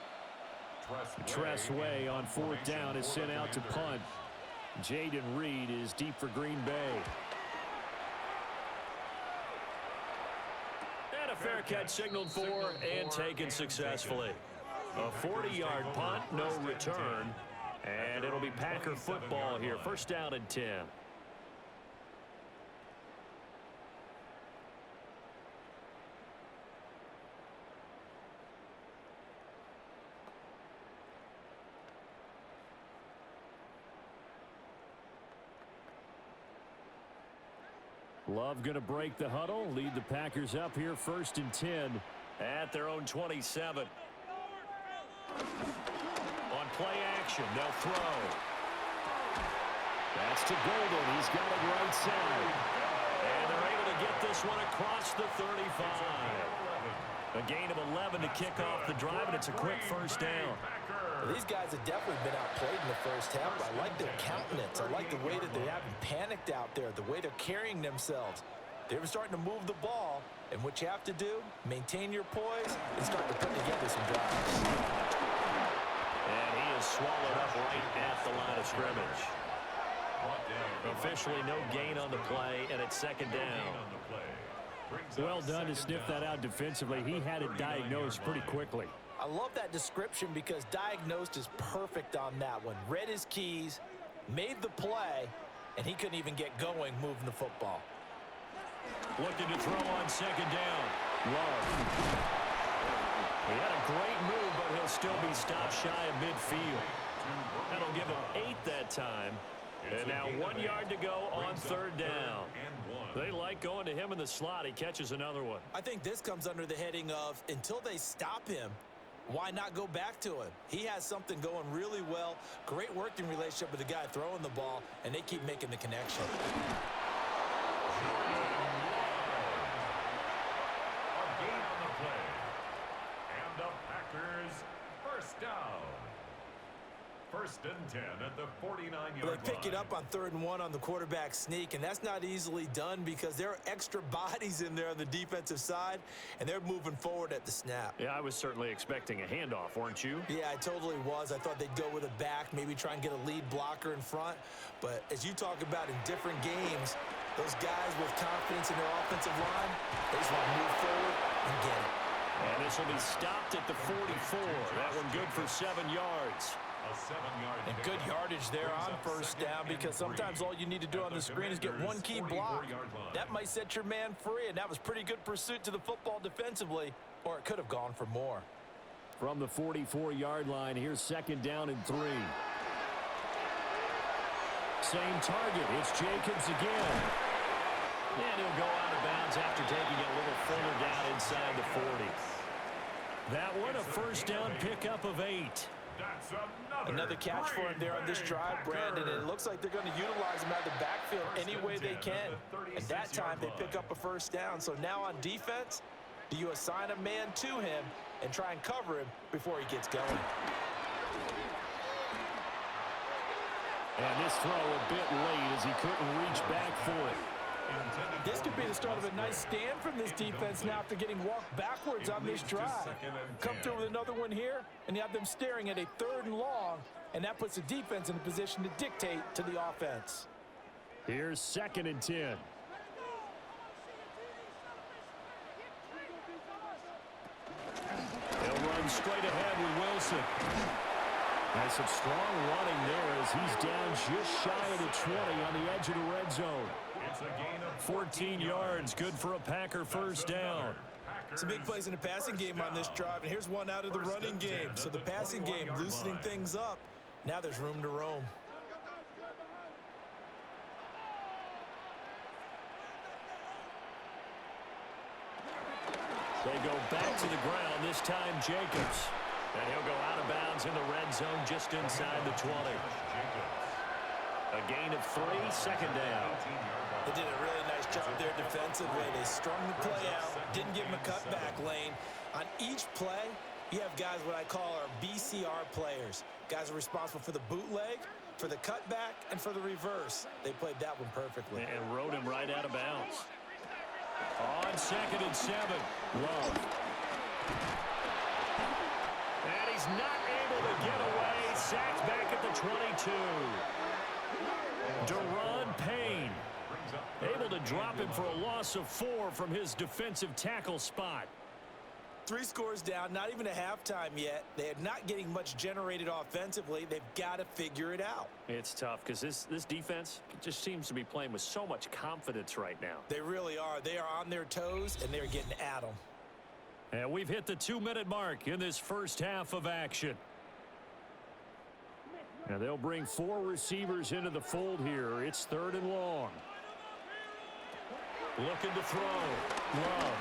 Tressway on 4th down is sent out to punt. Jaden Reed is deep for Green Bay. And a fair catch signaled for and taken successfully. A 40-yard punt, no return. And it'll be Packer football here. 1st down and 10. Love going to break the huddle, lead the Packers up here 1st and 10 at their own 27. On play action, they'll throw. That's to Golden. He's got it right side. And they're able to get this one across the 35. A gain of 11 to kick off the drive, and it's a quick 1st down. Well, these guys have definitely been outplayed in the first half. I like their countenance. I like the way that they haven't panicked out there, the way they're carrying themselves. They're starting to move the ball, and what you have to do, maintain your poise and start to put together some drives. And he is swallowed up right at the line of scrimmage. Officially no gain on the play, and it's 2nd down. Well done to sniff that out defensively. He had it diagnosed pretty quickly. I love that description because diagnosed is perfect on that one. Read his keys, made the play, and he couldn't even get going moving the football. Looking to throw on 2nd down. Love. He had a great move, but he'll still be stopped shy of midfield. That'll give him 8 that time. And now 1 yard to go on 3rd down. They like going to him in the slot. He catches another one. I think this comes under the heading of until they stop him, why not go back to him? He has something going really well. Great working relationship with the guy throwing the ball, and they keep making the connection. A gain on the play. And the Packers 1st down. 1st and 10 at the 49-yard line. They pick it up on 3rd and 1 on the quarterback sneak, and that's not easily done because there are extra bodies in there on the defensive side, and they're moving forward at the snap. Yeah, I was certainly expecting a handoff, weren't you? Yeah, I totally was. I thought they'd go with a back, maybe try and get a lead blocker in front. But as you talk about in different games, those guys with confidence in their offensive line, they just want to move forward and get it. And this will be stopped at the 44. That one good for 7 yards. And good yardage there on 1st down because sometimes all you need to do on the screen is get one key block. That might set your man free, and that was pretty good pursuit to the football defensively, or it could have gone for more. From the 44-yard line, here's 2nd down and 3. Same target. It's Jacobs again. And he'll go out of bounds after taking it a little further down inside the 40. That one, a 1st down pickup of 8. That's Another catch for him there on this drive, Brandon, and it looks like they're going to utilize him out of the backfield any way they can. And that time they pick up a 1st down. So now on defense, do you assign a man to him and try and cover him before he gets going? And this throw a bit late as he couldn't reach back for it. This could be the start of a nice stand from this defense now after getting walked backwards on this drive. Come through with another one here, and you have them staring at a 3rd and long, and that puts the defense in a position to dictate to the offense. Here's 2nd and 10. He'll run straight ahead with Wilson. Has some strong running there as he's down just shy of the 20 on the edge of the red zone. 14 yards, good for a Packer 1st down. Some big plays in the passing game on this drive, and here's one out of the running game. So the passing game loosening things up. Now there's room to roam. They go back to the ground, this time Jacobs. And he'll go out of bounds in the red zone just inside the 20. A gain of 3, second down. They did a really nice job there defensively. They strung the play out, didn't give him a cutback lane. On each play, you have guys what I call our BCR players. Guys are responsible for the bootleg, for the cutback, and for the reverse. They played that one perfectly. And rode him right out of bounds. On 2nd and 7, Love. And he's not able to get away. Sacked back at the 22. Deron Payne able to him for a loss of 4 from his defensive tackle spot. 3 scores down, not even a halftime yet. They are not getting much generated offensively. They've got to figure it out. It's tough because this defense just seems to be playing with so much confidence right now. They really are. They are on their toes, and they're getting at them. And we've hit the 2-minute mark in this first half of action. And they'll bring 4 receivers into the fold here. It's 3rd and long. Looking to throw. Love.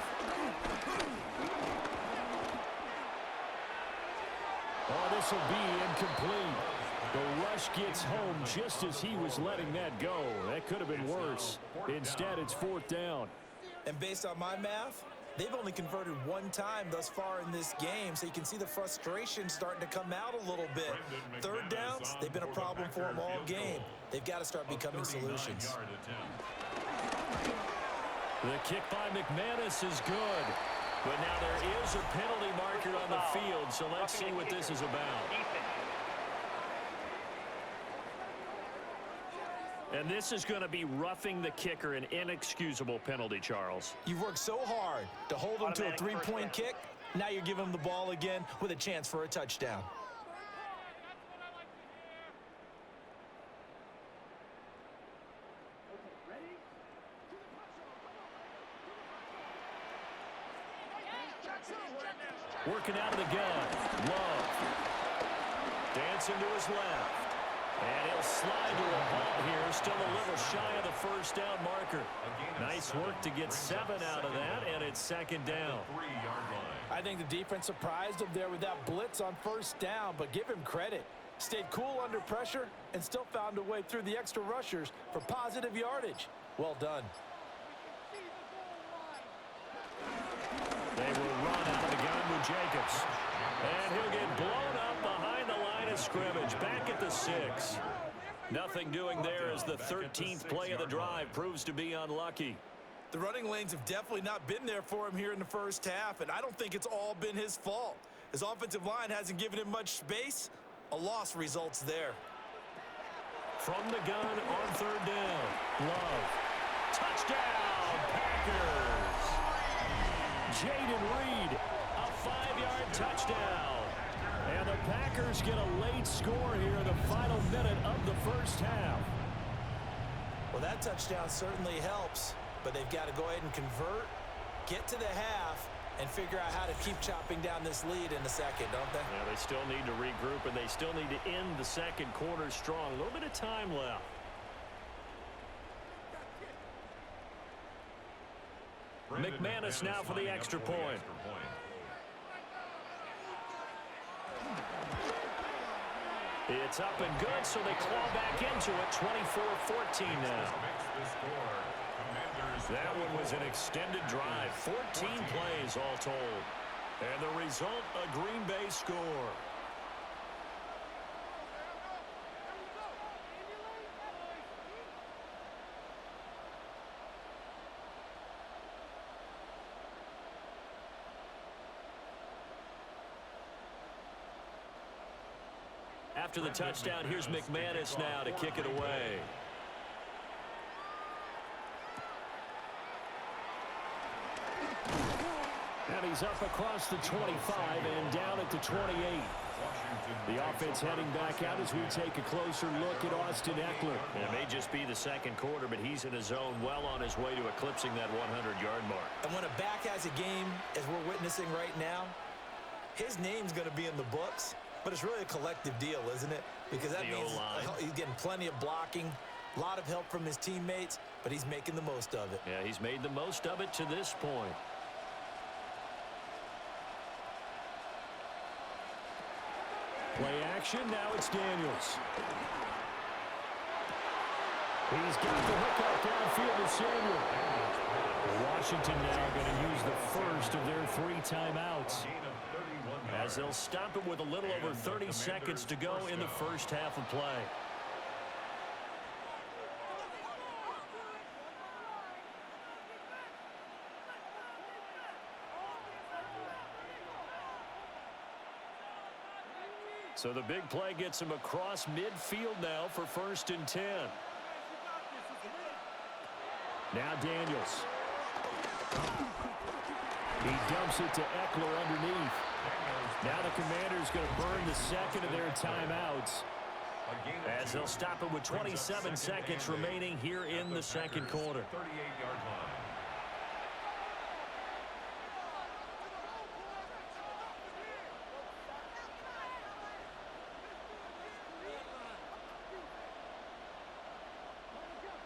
Oh, this will be incomplete. The rush gets home just as he was letting that go. That could have been worse. Instead, it's 4th down. And based on my math, they've only converted 1 time thus far in this game, so you can see the frustration starting to come out a little bit. 3rd downs, they've been a problem for them all game. They've got to start becoming solutions. The kick by McManus is good. But now there is a penalty marker on the field, so let's see what this is about. And this is going to be roughing the kicker, an inexcusable penalty, Charles. You've worked so hard to hold him to a 3-point kick. Now you're giving him the ball again with a chance for a touchdown. Working out of the gun. Love. Dancing to his left. And he'll slide to a halt here. Still a little shy of the first down marker. Nice work to get 7 out of that, and it's 2nd down. I think the defense surprised him there with that blitz on 1st down, but give him credit. Stayed cool under pressure and still found a way through the extra rushers for positive yardage. Well done. They will run out of the gun with Jacobs. And he'll get blown up behind the line of scrimmage. Back at the 6. Nothing doing there as the 13th play of the drive proves to be unlucky. The running lanes have definitely not been there for him here in the first half, and I don't think it's all been his fault. His offensive line hasn't given him much space. A loss results there. From the gun on 3rd down. Love. Touchdown, Packers. Jaden Reed, a 5-yard touchdown. And the Packers get a late score here in the final minute of the first half. Well, that touchdown certainly helps, but they've got to go ahead and convert, get to the half, and figure out how to keep chopping down this lead in the second, don't they? Yeah, they still need to regroup, and they still need to end the second quarter strong. A little bit of time left. McManus now for the extra point. It's up and good, so they claw back into it. 24-14 now. That one was an extended drive. 14 plays all told. And the result, a Green Bay score. After the touchdown, here's McManus now to kick it away. And he's up across the 25 and down at the 28. The offense heading back out as we take a closer look at Austin Eckler. It may just be the second quarter, but he's in his zone well on his way to eclipsing that 100-yard mark. And when a back has a game, as we're witnessing right now, his name's going to be in the books. But it's really a collective deal, isn't it? Because that means he's getting plenty of blocking, a lot of help from his teammates, but he's making the most of it. Yeah, he's made the most of it to this point. Play action. Now it's Daniels. He's got the hook up downfield to Samuel. Washington now going to use the first of their 3 timeouts, as they'll stop it with a little over 30 seconds to go in the first half of play. So the big play gets him across midfield now for 1st and 10. Now Daniels. He dumps it to Eckler underneath. Now the Commanders going to burn the second of their timeouts, as they'll stop it with 27 seconds remaining here in the second quarter. 38-yard line.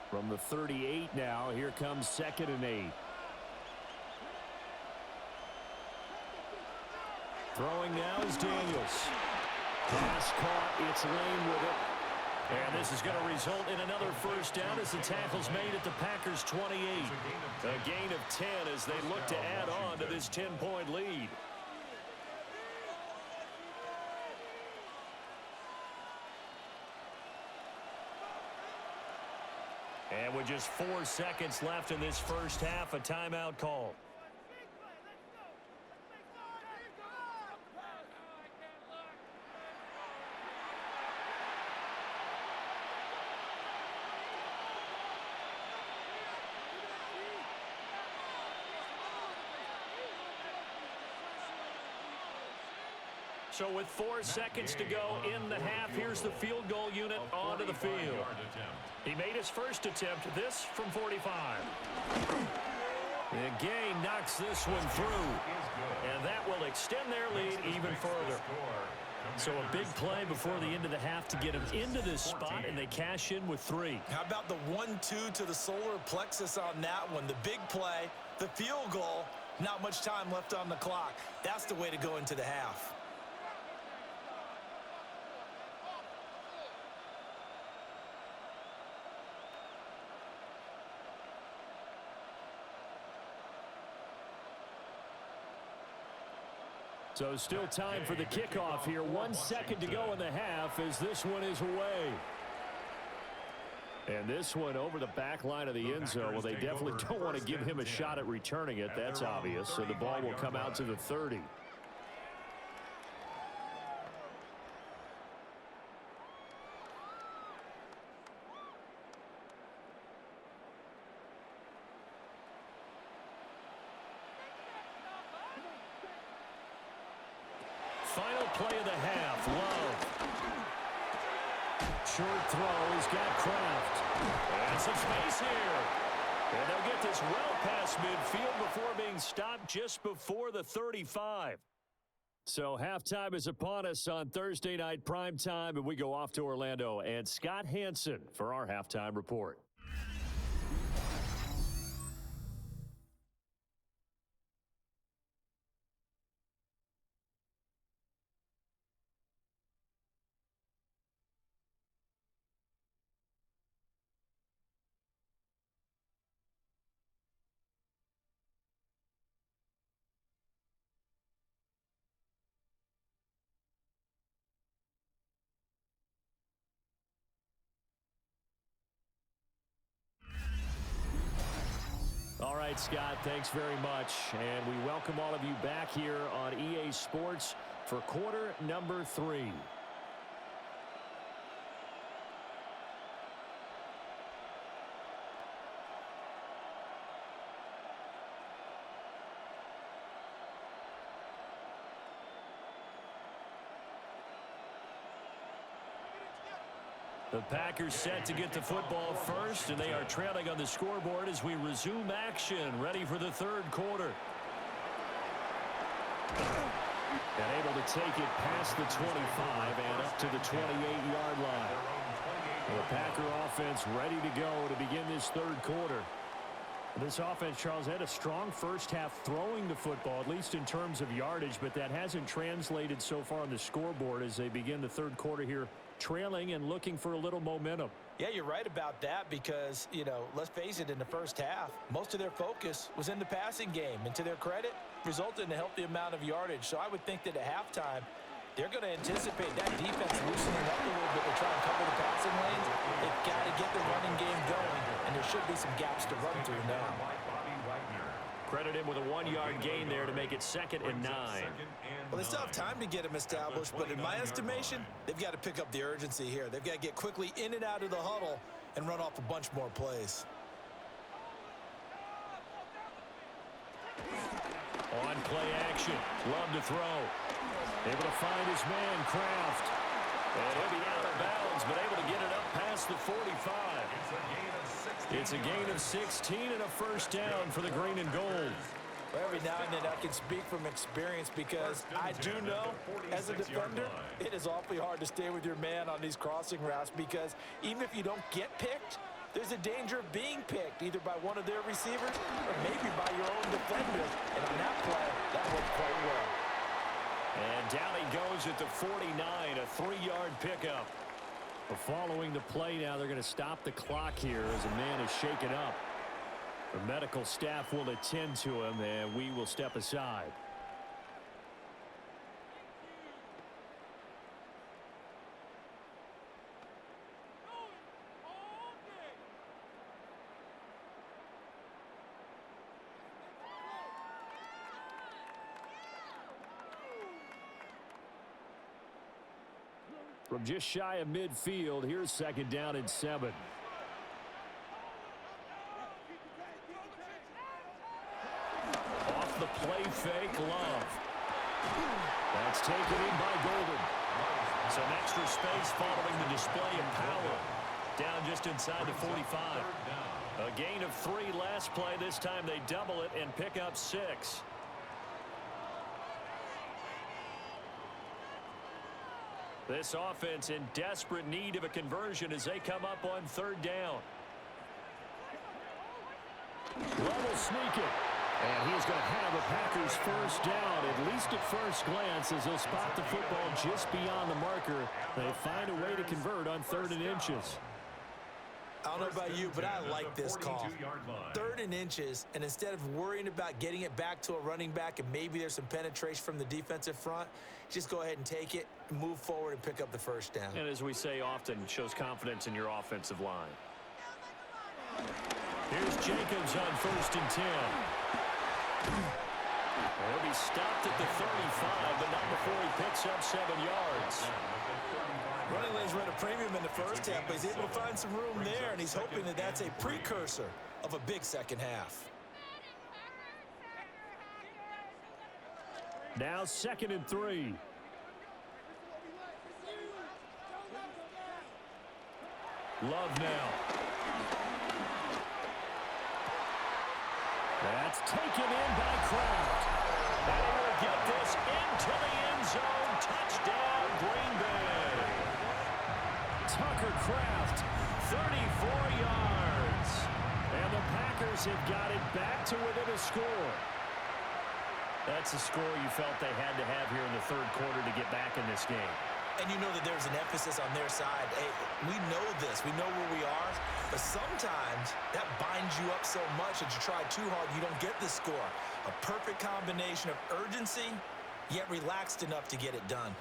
From the 38 now, here comes 2nd and 8. Throwing now is Daniels. Pass caught. It's Lane with it. And this is going to result in another first down as the tackle's made at the Packers' 28. A gain of 10 as they look to add on to this 10-point lead. And with just 4 seconds left in this first half, a timeout call. So with 4 seconds to go in the half, here's the field goal unit onto the field. He made his first attempt, this from 45. And Gay knocks this one through, and that will extend their lead even further. So a big play before the end of the half to get them into this spot, and they cash in with 3. How about the 1-2 to the solar plexus on that one? The big play, the field goal, not much time left on the clock. That's the way to go into the half. So still time for the kickoff here. 1 second to go in the half as this one is away. And this one over the back line of the end zone. Well, they definitely don't want to give him a shot at returning it. That's obvious. So the ball will come out to the 30. Final play of the half. Love. Short throw. He's got Kraft. And some space here. And they'll get this well past midfield before being stopped just before the 35. So halftime is upon us on Thursday night primetime, and we go off to Orlando. And Scott Hansen for our halftime report. All right, Scott, thanks very much. And we welcome all of you back here on EA Sports for quarter number 3. The Packers set to get the football first, and they are trailing on the scoreboard as we resume action, ready for the third quarter. And able to take it past the 25 and up to the 28-yard line. The Packer offense ready to go to begin this third quarter. This offense, Charles, had a strong first half throwing the football, at least in terms of yardage, but that hasn't translated so far on the scoreboard as they begin the third quarter here, trailing and looking for a little momentum. Yeah, you're right about that because, let's face it, in the first half, most of their focus was in the passing game. And to their credit, resulted in a healthy amount of yardage. So I would think that at halftime, they're going to anticipate that defense loosening up a little bit to try and cover the passing lanes. They've got to get the running game going, and there should be some gaps to run through now. Credit him with a 1-yard gain there to make it 2nd and 9. Well, they still have time to get him established, but in my estimation, they've got to pick up the urgency here. They've got to get quickly in and out of the huddle and run off a bunch more plays. On play action, Love to throw. Able to find his man, Kraft. And he'll be out of bounds, but able to get it up past the 45. It's a gain of 16 and a first down for the green and gold. Well, every now and then I can speak from experience because I do know, as a defender, it is awfully hard to stay with your man on these crossing routes because even if you don't get picked, there's a danger of being picked either by one of their receivers or maybe by your own defender. And on that play, that worked quite well. And down he goes at the 49, a 3-yard pickup. Following the play now, they're going to stop the clock here as a man is shaken up. The medical staff will attend to him, and we will step aside. From just shy of midfield, here's 2nd down and 7. Off the play fake, Love. That's taken in by Golden. Some extra space following the display of power. Down just inside the 45. A gain of 3 last play. This time they double it and pick up 6. This offense in desperate need of a conversion as they come up on 3rd down. Love will sneak it. And he's going to have a Packers first down, at least at first glance, as they'll spot the football just beyond the marker. They find a way to convert on 3rd and inches. I don't know about you, but I like this call. 3rd and inches, and instead of worrying about getting it back to a running back and maybe there's some penetration from the defensive front, just go ahead and take it, move forward, and pick up the first down. And as we say often, shows confidence in your offensive line. Here's Jacobs on 1st and 10. He'll be stopped at the 35, but not before he picks up 7 yards. Running lanes run a premium in the first half, but he's able to find some room there, and he's hoping that that's a precursor of a big second half. Now 2nd and 3. Love now. That's taken in by Kraft. And he will get this into the end zone. Touchdown, Green Bay. Tucker Kraft, 34 yards. And the Packers have got it back to within a score. That's a score you felt they had to have here in the 3rd quarter to get back in this game. And you know that there's an emphasis on their side. Hey, we know this. We know where we are. But sometimes that binds you up so much that you try too hard, you don't get the score. A perfect combination of urgency, yet relaxed enough to get it done.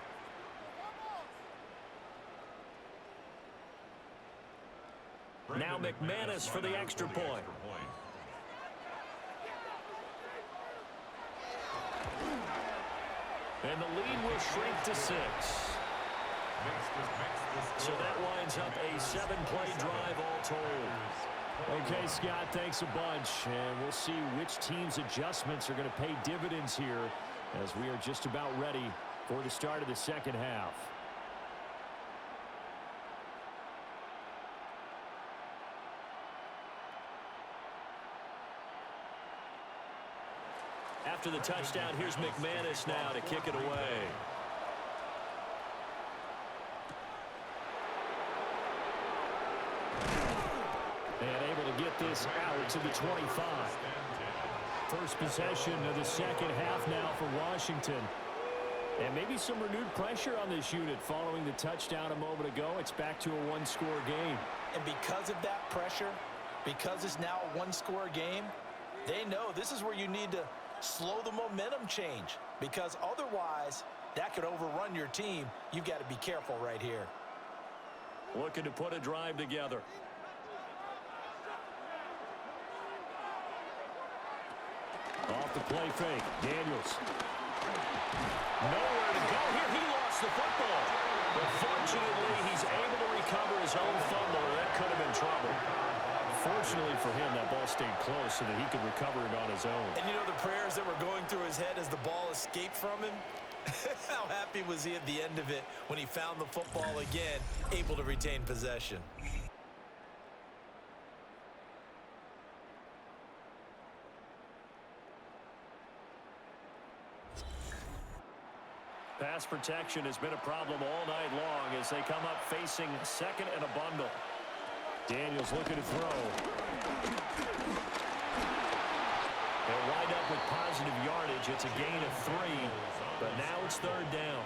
Now McManus for the extra point. And the lead will shrink to 6. So that winds up a 7-play drive all told. Okay, Scott, thanks a bunch. And we'll see which team's adjustments are going to pay dividends here as we are just about ready for the start of the second half. After the touchdown, here's McManus now to kick it away. And able to get this out to the 25. First possession of the second half now for Washington. And maybe some renewed pressure on this unit following the touchdown a moment ago. It's back to a one-score game. And because of that pressure, because it's now a one-score game, they know this is where you need to slow the momentum change, because otherwise that could overrun your team. You've got to be careful right here. Looking to put a drive together. Off the play fake. Daniels. Nowhere to go here. He lost the football. But fortunately, he's able to recover his own fumble. That could have been trouble. Fortunately for him, that ball stayed close so that he could recover it on his own. And you know the prayers that were going through his head as the ball escaped from him? How happy was he at the end of it when he found the football again, able to retain possession? Pass protection has been a problem all night long as they come up facing second and a bundle. Daniels looking to throw. They'll wind up with positive yardage. It's a gain of 3, but now it's third down.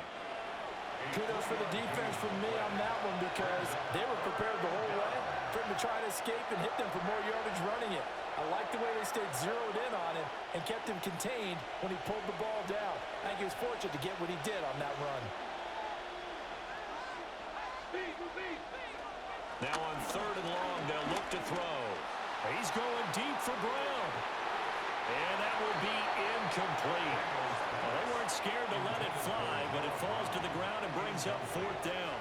Kudos for the defense from me on that one, because they were prepared the whole way for him to try to escape and hit them for more yardage running it. I like the way they stayed zeroed in on him and kept him contained when he pulled the ball down. I think he was fortunate to get what he did on that run. Now on third and long, they'll look to throw. He's going deep for Brown. And that will be incomplete. Well, they weren't scared to let it fly, but it falls to the ground and brings up fourth down.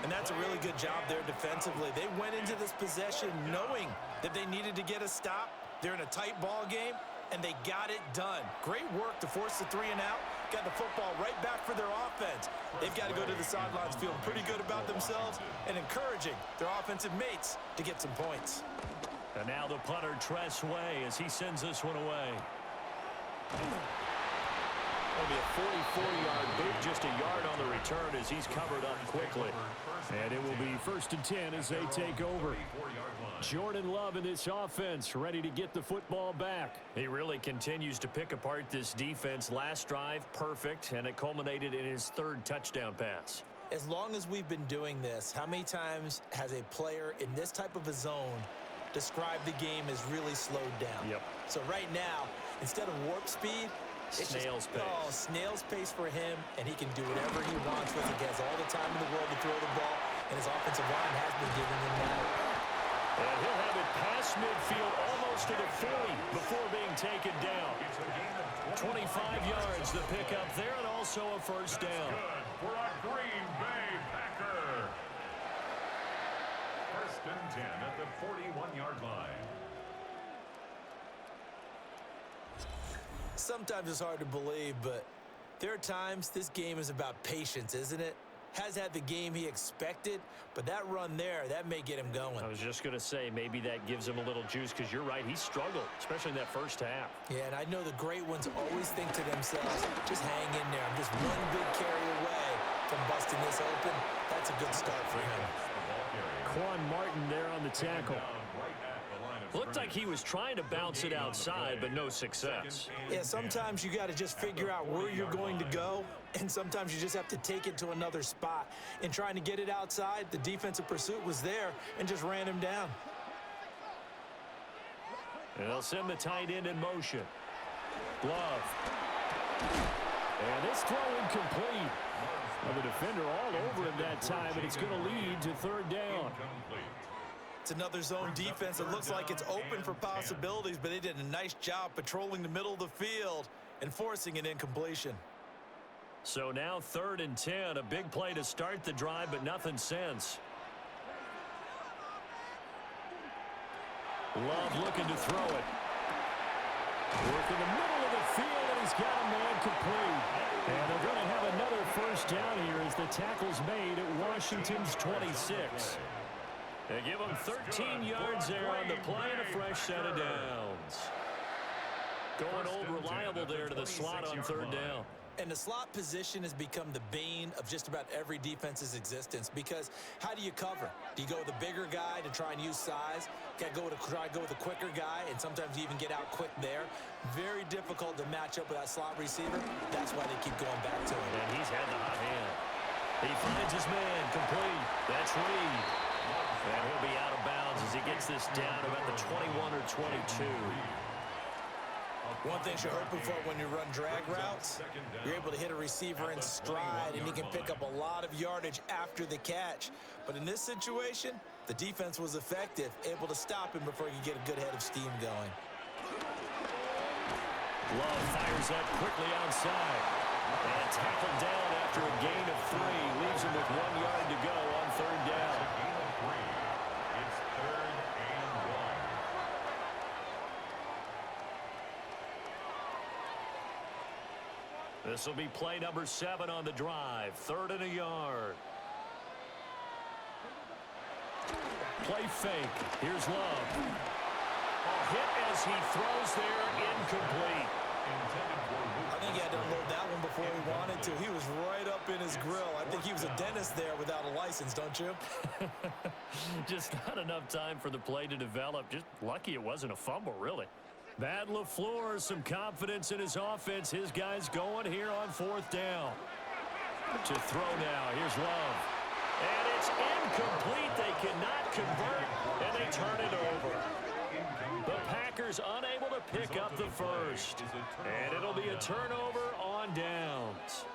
And that's a really good job there defensively. They went into this possession knowing that they needed to get a stop. They're in a tight ball game, and they got it done. Great work to force the 3 and out. Got the football right back for their offense. They've got to go to the sidelines feeling pretty good about themselves and encouraging their offensive mates to get some points. And now the punter, Tress Way, as he sends this one away. It'll be a 44-yard boot, just a yard on the return as he's covered up quickly. And it will be first and 10 as they take over. Jordan Love in this offense, ready to get the football back. He really continues to pick apart this defense. Last drive, perfect, and it culminated in his third touchdown pass. As long as we've been doing this, how many times has a player in this type of a zone described the game as really slowed down? Yep. So right now, instead of warp speed, it's snail's pace. Oh, snail's pace for him, and he can do whatever he wants with it. He has all the time in the world to throw the ball, and his offensive line has been giving him that. And he'll have it past midfield almost to the 40 before being taken down. 25 yards to pick up there, and also a first down. Good for a Green Bay Packer. First and 10 at the 41-yard line. Sometimes it's hard to believe, but there are times this game is about patience, isn't it? Has had the game he expected, but that run there, that may get him going. I was just going to say, maybe that gives him a little juice, because you're right, he struggled, especially in that first half. Yeah, and I know the great ones always think to themselves, just hang in there. I'm just one big carry away from busting this open. That's a good start for him. Quan Martin there on the tackle. Looked like he was trying to bounce it outside, but no success. Yeah, sometimes you got to just figure out where you're going to go, and sometimes you just have to take it to another spot. In trying to get it outside, the defensive pursuit was there and just ran him down. And they'll send the tight end in motion. Glove. And it's throw incomplete. Well, the defender all over him that time, and it's going to lead to third down. It's another zone defense. It looks like it's open for possibilities, but they did a nice job patrolling the middle of the field and forcing an incompletion. So now third and 10, a big play to start the drive, but nothing since. Love looking to throw it. Work in the middle of the field, and he's got a man complete. And they're going to have another first down here as the tackle's made at Washington's 26. They give him 13 yards there on the play and a fresh set of downs. Going old reliable there to the slot on third down. And the slot position has become the bane of just about every defense's existence because how do you cover? Do you go with the bigger guy to try and use size? Try to go with the quicker guy, and sometimes you even get out quick there. Very difficult to match up with that slot receiver. That's why they keep going back to him. And he's had the hot hand. He finds his man, complete. That's Reed. And he'll be out of bounds as he gets this down about the 21 or 22. One thing you're hoping for when you run drag routes, you're able to hit a receiver in stride, and he can pick up a lot of yardage after the catch. But in this situation, the defense was effective, able to stop him before he could get a good head of steam going. Love fires up quickly outside. And tackled down after a gain of 3. Leaves him with 1 yard to go on 3rd down. It's 3rd and 1. This will be play number 7 on the drive. 3rd and a yard. Play fake. Here's Love. A hit as he throws there, incomplete. I think he had to unload that one before he wanted to. He was right up in his grill. I think he was a dentist there without a license, don't you? Just not enough time for the play to develop. Just lucky it wasn't a fumble, really. Matt LaFleur, some confidence in his offense. His guys going here on 4th down. To throw now. Here's Love. And it's incomplete. They cannot convert, and they turn it over. The Packers unable to pick up the first. And it'll be a turnover on downs.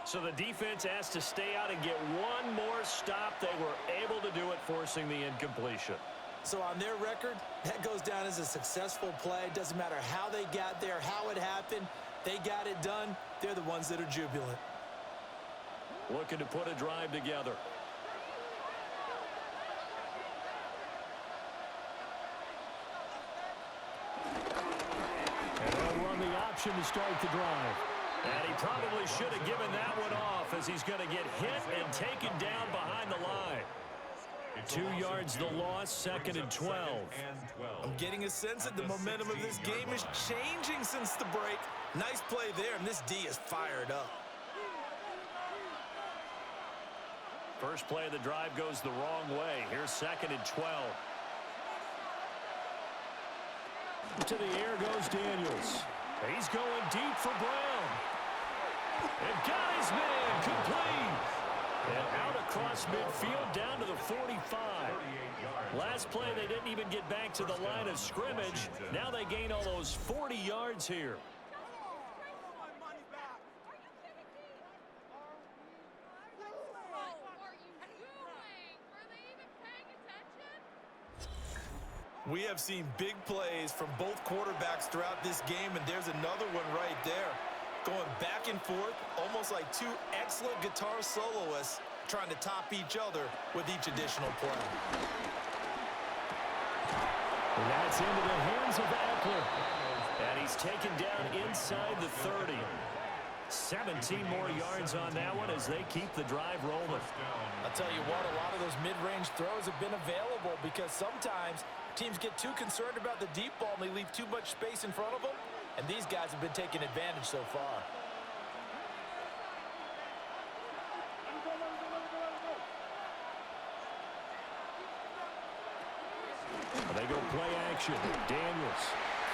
So the defense has to stay out and get one more stop. They were able to do it, forcing the incompletion. So on their record, that goes down as a successful play. Doesn't matter how they got there, how it happened. They got it done. They're the ones that are jubilant. Looking to put a drive together. And they'll run the option to start the drive. And he probably should have given that one off as he's going to get hit and taken down behind the line. 2 yards the loss, 2nd and 12. I'm getting a sense that the momentum of this game is changing since the break. Nice play there, and this D is fired up. First play of the drive goes the wrong way. Here's 2nd and 12. To the air goes Daniels. He's going deep for Brown. And got his man complete. And out across midfield down to the 45. Last play they didn't even get back to the line of scrimmage. Now they gain all those 40 yards here. We have seen big plays from both quarterbacks throughout this game, and there's another one right there. Going back and forth, almost like 2 excellent guitar soloists trying to top each other with each additional play. And that's into the hands of Eckler. And he's taken down inside the 30. 17 more yards on that one as they keep the drive rolling. I'll tell you what, a lot of those mid-range throws have been available because sometimes teams get too concerned about the deep ball and they leave too much space in front of them, and these guys have been taking advantage so far. They go play action. Daniels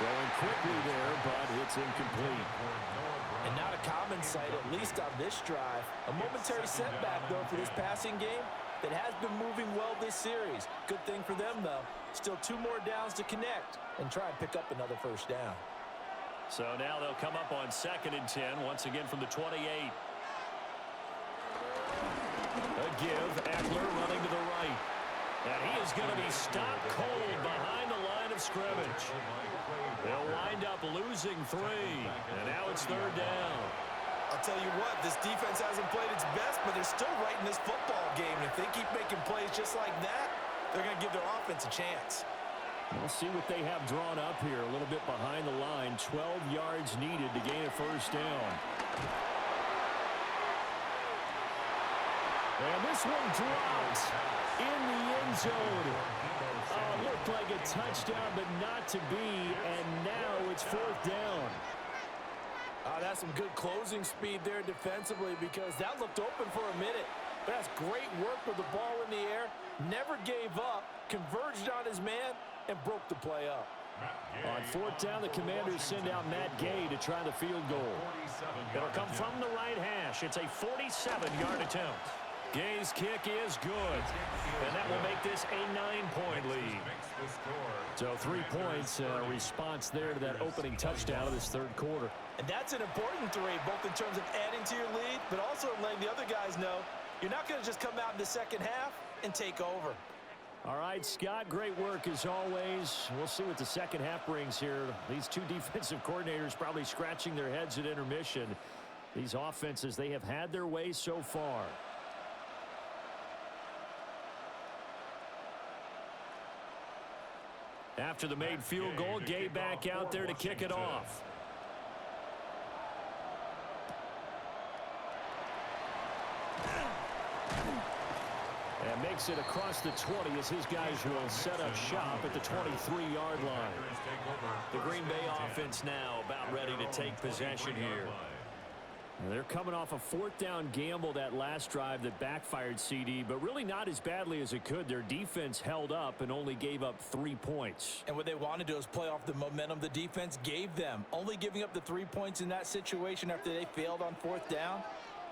throwing quickly there, but it's incomplete. And not a common sight, at least on this drive. A momentary setback, though, for this passing game that has been moving well this series. Good thing for them, though. Still 2 more downs to connect and try and pick up another first down. So now they'll come up on 2nd and 10, once again from the 28. A give, Eckler running to the right. And he is going to be stopped cold behind the line of scrimmage. They'll wind up losing 3, and now it's 3rd down. I'll tell you what, this defense hasn't played its best, but they're still right in this football game. If they keep making plays just like that, they're going to give their offense a chance. We'll see what they have drawn up here, a little bit behind the line. 12 yards needed to gain a first down. And this one drops in the end zone. Looked like a touchdown, but not to be, and now it's 4th down. That's got some good closing speed there defensively because that looked open for a minute. But that's great work with the ball in the air. Never gave up, converged on his man, and broke the play up. On fourth down, the Commanders send out Matt Gay to try the field goal. It'll come from the right hash. It's a 47-yard attempt. Gay's kick is good, and that will make this a 9-point lead. So 3 points, response there to that opening touchdown of this third quarter. And that's an important 3, both in terms of adding to your lead, but also letting the other guys know you're not going to just come out in the second half and take over. All right, Scott, great work as always. We'll see what the second half brings here. These two defensive coordinators probably scratching their heads at intermission. These offenses, they have had their way so far. After the made field goal, Gay back out there to kick it off. And makes it across the 20 as his guys will set up shop at the 23-yard line. The Green Bay offense now about ready to take possession here. They're coming off a fourth down gamble that last drive that backfired, CD, but really not as badly as it could. Their defense held up and only gave up 3 points. And what they wanted to do is play off the momentum the defense gave them. Only giving up the 3 points in that situation after they failed on fourth down.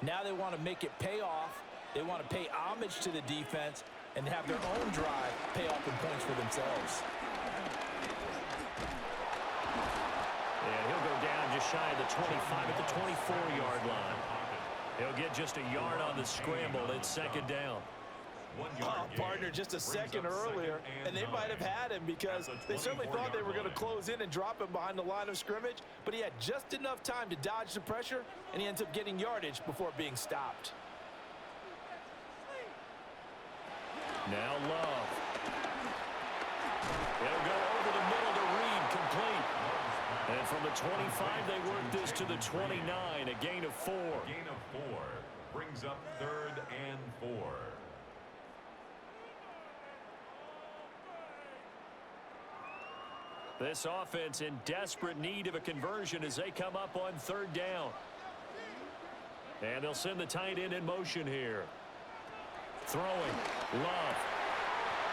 Now they want to make it pay off. They want to pay homage to the defense and have their own drive pay off in points for themselves. And he'll go down just shy of the 25 at the 24-yard line. He'll get just a yard on the scramble. It's second down. Partner, just a second earlier, and they might have had him because they certainly thought they were going to close in and drop him behind the line of scrimmage, but he had just enough time to dodge the pressure, and he ends up getting yardage before being stopped. Now Love. It'll go over the middle to Reed, complete. And from the 25, they work this to the 29, a gain of 4. Gain of 4 brings up 3rd and 4. This offense in desperate need of a conversion as they come up on 3rd down. And they'll send the tight end in motion here. Throwing. Love.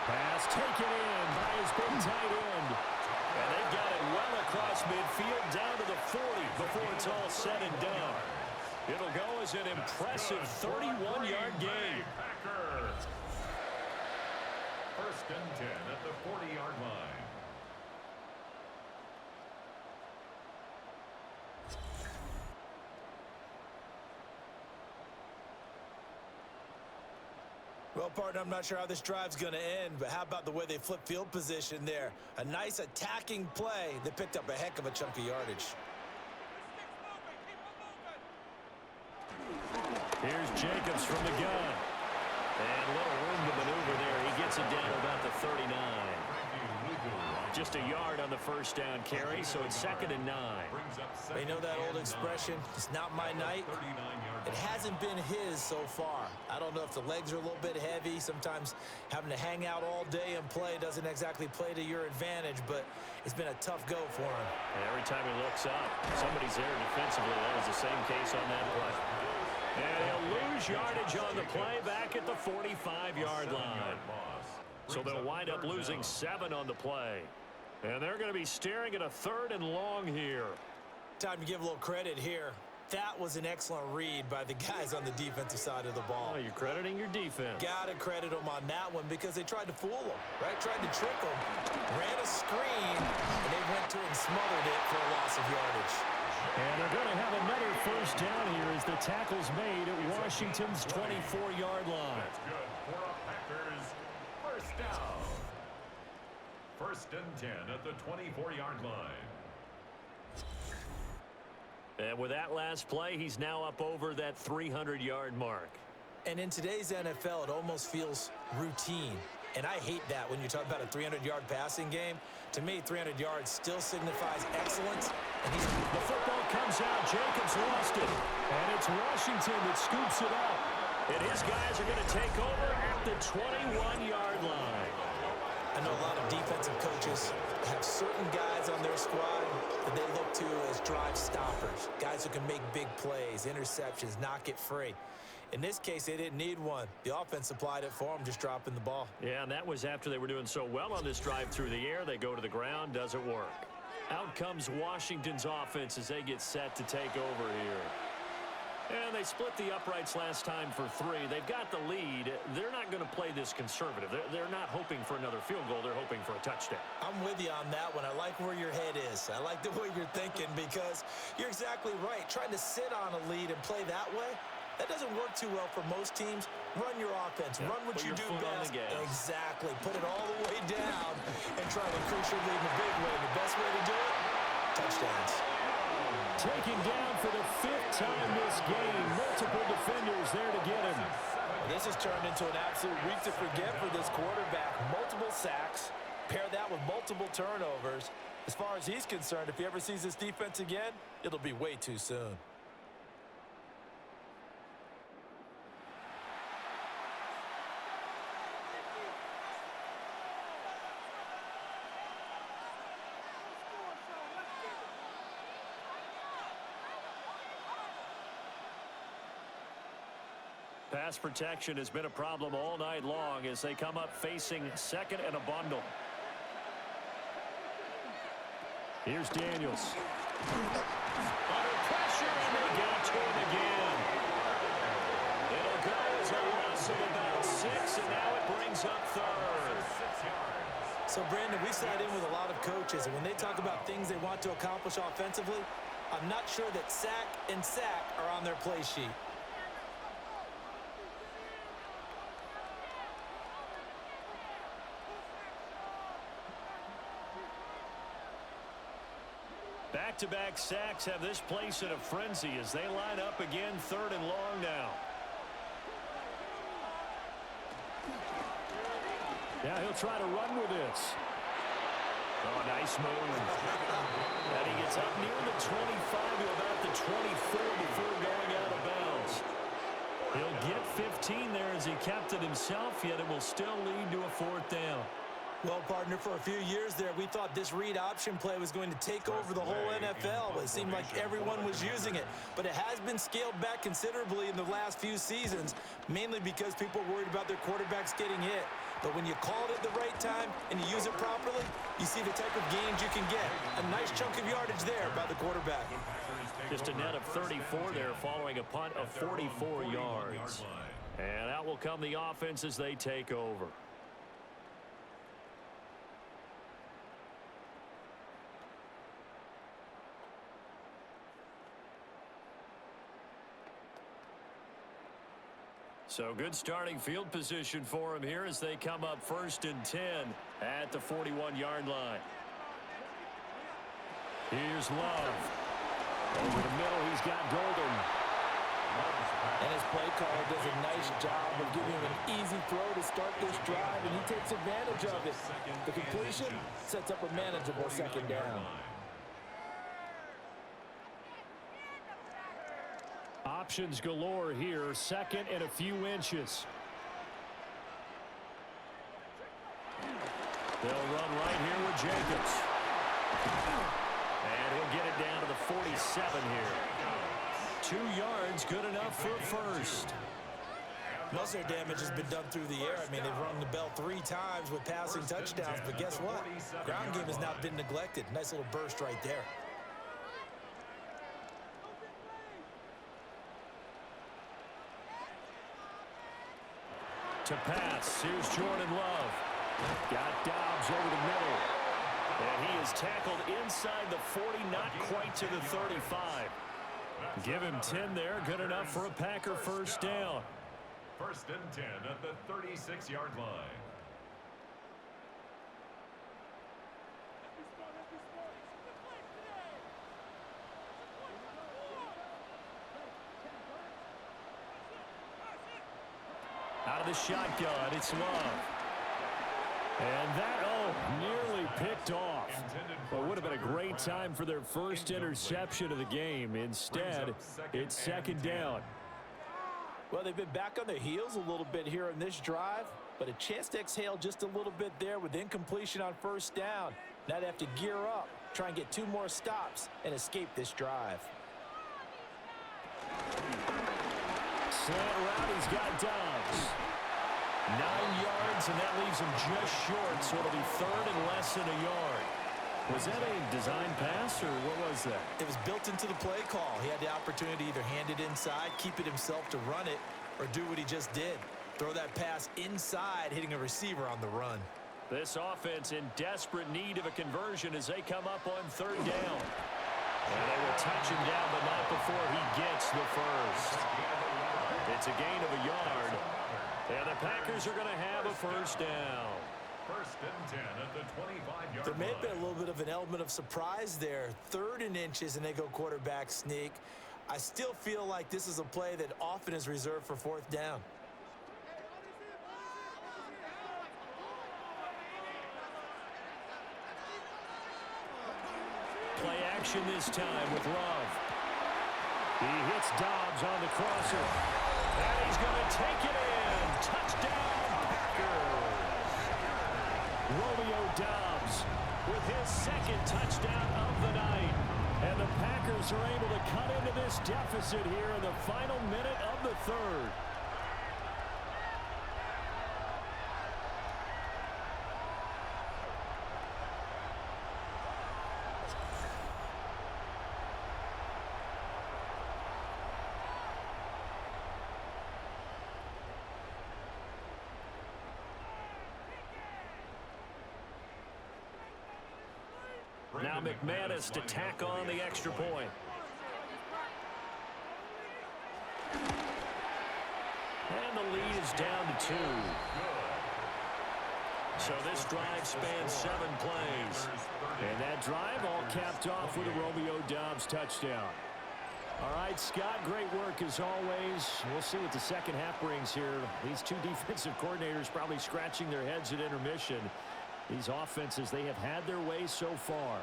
Pass taken in by his big tight end. And they've got it well across midfield down to the 40 before it's all said and done. It'll go as an impressive 31-yard gain. Packers. 1st and 10 at the 40-yard line. Well, partner, I'm not sure how this drive's going to end, but how about the way they flip field position there? A nice attacking play that picked up a heck of a chunk of yardage. Here's Jacobs from the gun. And a little room to maneuver there. He gets it down about the 39. Just a yard on the first down carry, so it's 2nd and 9. You know that old expression, it's not my night? It hasn't been his so far. I don't know if the legs are a little bit heavy. Sometimes having to hang out all day and play doesn't exactly play to your advantage, but it's been a tough go for him. And every time he looks up, somebody's there defensively. That was the same case on that play. And he'll lose yardage on the play back at the 45-yard line. So they'll wind up losing 7 on the play. And they're going to be staring at a 3rd and long here. Time to give a little credit here. That was an excellent read by the guys on the defensive side of the ball. Oh, you're crediting your defense. Got to credit them on that one because they tried to fool him, right? Tried to trick him. Ran a screen, and they went to and smothered it for a loss of yardage. And they're going to have another first down here as the tackle's made at Washington's 24-yard line. That's good for a Packers first down. 1st and 10 at the 24-yard line. And with that last play, he's now up over that 300-yard mark. And in today's NFL, it almost feels routine. And I hate that when you talk about a 300-yard passing game. To me, 300 yards still signifies excellence. And the football comes out. Jacobs lost it. And it's Washington that scoops it up. And his guys are going to take over at the 21-yard line. I know a lot of defensive coaches have certain guys on their squad that they look to as drive stoppers, guys who can make big plays, interceptions, knock it free. In this case, they didn't need one. The offense supplied it for them, just dropping the ball. Yeah, and that was after they were doing so well on this drive through the air. They go to the ground, doesn't work. Out comes Washington's offense as they get set to take over here. And they split the uprights last time for 3. They've got the lead. They're not going to play this conservative. They're not hoping for another field goal. They're hoping for a touchdown. I'm with you on that one. I like where your head is. I like the way you're thinking because you're exactly right. Trying to sit on a lead and play that way, that doesn't work too well for most teams. Run your offense. Run what you do best. Exactly. Put it all the way down and try to increase your lead in a big way. The best way to do it, touchdowns. Taken down for the 5th time this game. Multiple defenders there to get him. This has turned into an absolute week to forget for this quarterback. Multiple sacks. Pair that with multiple turnovers. As far as he's concerned, if he ever sees this defense again, it'll be way too soon. Pass protection has been a problem all night long as they come up facing second and a bundle. Here's Daniels. Under pressure, and they get to him again. It'll go as a loss of about 6, and now it brings up 3rd. So, Brandon, we sat in with a lot of coaches, and when they talk about things they want to accomplish offensively, I'm not sure that sack and sack are on their play sheet. Back-to-back sacks have this place in a frenzy as they line up again 3rd and long now. Now he'll try to run with this. Oh, nice move. And he gets up near the 25 to about the 24 before going out of bounds. He'll get 15 there as he kept it himself, yet it will still lead to a 4th down. Well, partner, for a few years there, we thought this read option play was going to take over the whole NFL. It seemed like everyone was using it, but it has been scaled back considerably in the last few seasons, mainly because people are worried about their quarterbacks getting hit. But when you call it at the right time and you use it properly, you see the type of gains you can get. A nice chunk of yardage there by the quarterback. Just a net of 34 there following a punt of 44 yards. And out will come the offense as they take over. So good starting field position for him here as they come up 1st and 10 at the 41-yard line. Here's Love. Over the middle, he's got Golden. And his play caller does a nice job of giving him an easy throw to start this drive, and he takes advantage of it. The completion sets up a manageable 2nd down. Options galore here, 2nd and a few inches. They'll run right here with Jacobs. And he'll get it down to the 47 here. 2 yards, good enough for a 1st. Most of their damage has been done through the air. I mean, they've rung the bell 3 times with passing touchdowns, but guess what? Ground game has not been neglected. Nice little burst right there. To pass, here's Jordan Love. Got Dobbs over the middle. And he is tackled inside the 40, not quite to the 35. Give him 10 there, good enough for a Packer 1st down. 1st and 10 at the 36-yard line. Out of the shotgun, it's Love. And that, nearly picked off. Well, it would have been a great time for their 1st interception of the game. Instead, it's 2nd down. Well, they've been back on their heels a little bit here in this drive, but a chance to exhale just a little bit there with incompletion on 1st down. Now they have to gear up, try and get 2 more stops, and escape this drive. Slant route, he's got Dobbs. 9 yards, and that leaves him just short, so it'll be third and less than a yard. Was that a design pass, or what was that? It was built into the play call. He had the opportunity to either hand it inside, keep it himself to run it, or do what he just did. Throw that pass inside, hitting a receiver on the run. This offense in desperate need of a conversion as they come up on third down. And they will touch him down, but not before he gets the first. It's a gain of a yard. And the Packers are going to have a first down. First and 10 at the 25-yard line. There may have been a little bit of an element of surprise there. 3rd and inches, and they go quarterback sneak. I still feel like this is a play that often is reserved for 4th down. Play action this time with Love. He hits Dobbs on the crosser. And he's going to take it in. Touchdown, Packers. Romeo Dobbs with his 2nd touchdown of the night. And the Packers are able to cut into this deficit here in the final minute of the 3rd. Now McManus to tack on the extra point. And the lead is down to 2. So this drive spans 7 plays. And that drive all capped off with a Romeo Dobbs touchdown. All right, Scott, great work as always. We'll see what the second half brings here. These two defensive coordinators probably scratching their heads at intermission. These offenses, they have had their way so far.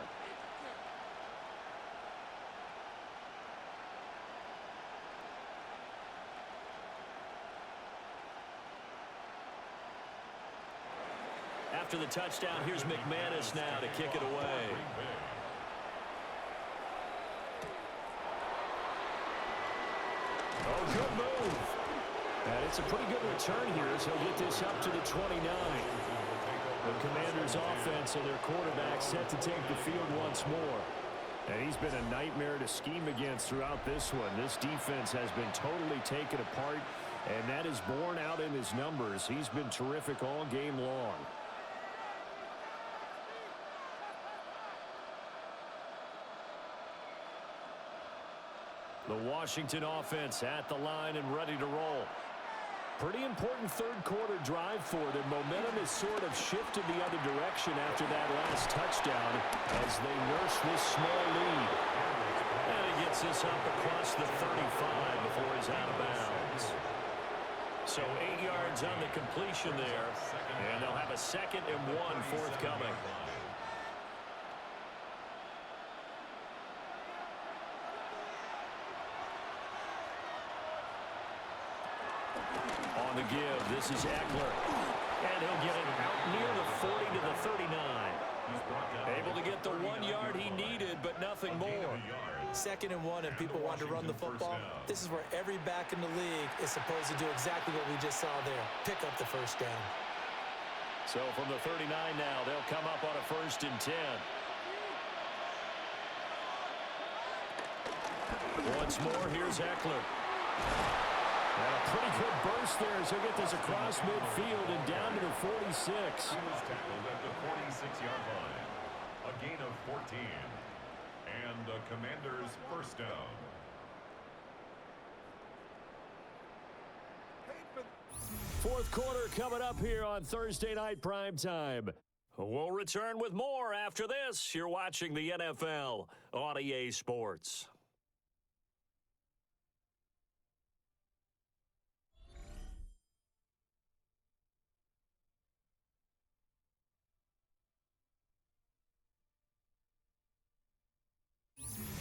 After the touchdown, here's McManus now to kick it away. Oh, good move. And it's a pretty good return here as he'll get this up to the 29. The Commanders' offense and their quarterback set to take the field once more. And he's been a nightmare to scheme against throughout this one. This defense has been totally taken apart, and that is borne out in his numbers. He's been terrific all game long. The Washington offense at the line and ready to roll. Pretty important 3rd quarter drive for them. Momentum has sort of shifted the other direction after that last touchdown as they nurse this small lead. And he gets this up across the 35 before he's out of bounds. So 8 yards on the completion there, and they'll have a 2nd and 1 forthcoming. On the give, this is Eckler. And he'll get it out near the 40 to the 39. Able to get the 1 yard he needed, but nothing more. 2nd and 1, and people want to run the football. This is where every back in the league is supposed to do exactly what we just saw there. Pick up the 1st down. So from the 39 now, they'll come up on a 1st and 10. Once more, here's Eckler. And a pretty good burst there as he'll get this across midfield and down to the 46. He was tackled at the 46-yard line. A gain of 14. And the Commanders' 1st down. Fourth quarter coming up here on Thursday Night Primetime. We'll return with more after this. You're watching the NFL on EA Sports.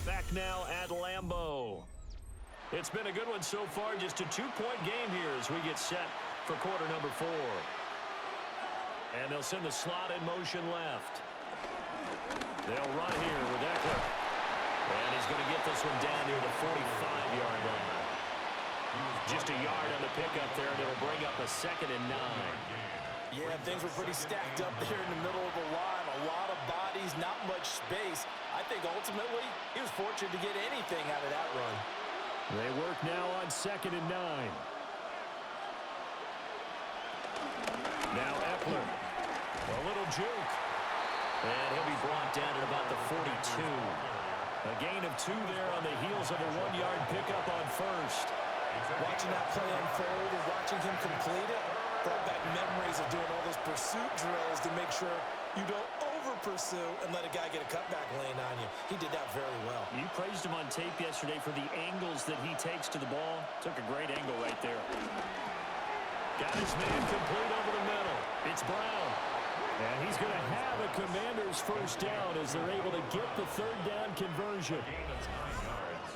Back now at Lambeau. It's been a good one so far. Just a 2-point game here as we get set for quarter number 4. And they'll send the slot in motion left. They'll run here with Eckler. And he's going to get this one down near the 45-yard line. Just a yard on the pickup there, and it'll bring up a 2nd and 9. Yeah, things were pretty stacked up there in the middle of the line. A lot of bodies, not much space. I think ultimately he was fortunate to get anything out of that run. They work now on 2nd and 9. Now Eckler. A little juke. And he'll be brought down at about the 42. A gain of 2 there on the heels of a 1-yard pickup on first. Watching that play unfold and watching him complete it brought back memories of doing all those pursuit drills to make sure you don't over-pursue and let a guy get a cutback lane on you. He did that very well. You praised him on tape yesterday for the angles that he takes to the ball. Took a great angle right there. Got his man complete over the middle. It's Brown. And he's going to have a Commander's first down as they're able to get the 3rd down conversion. Gain of 9 yards.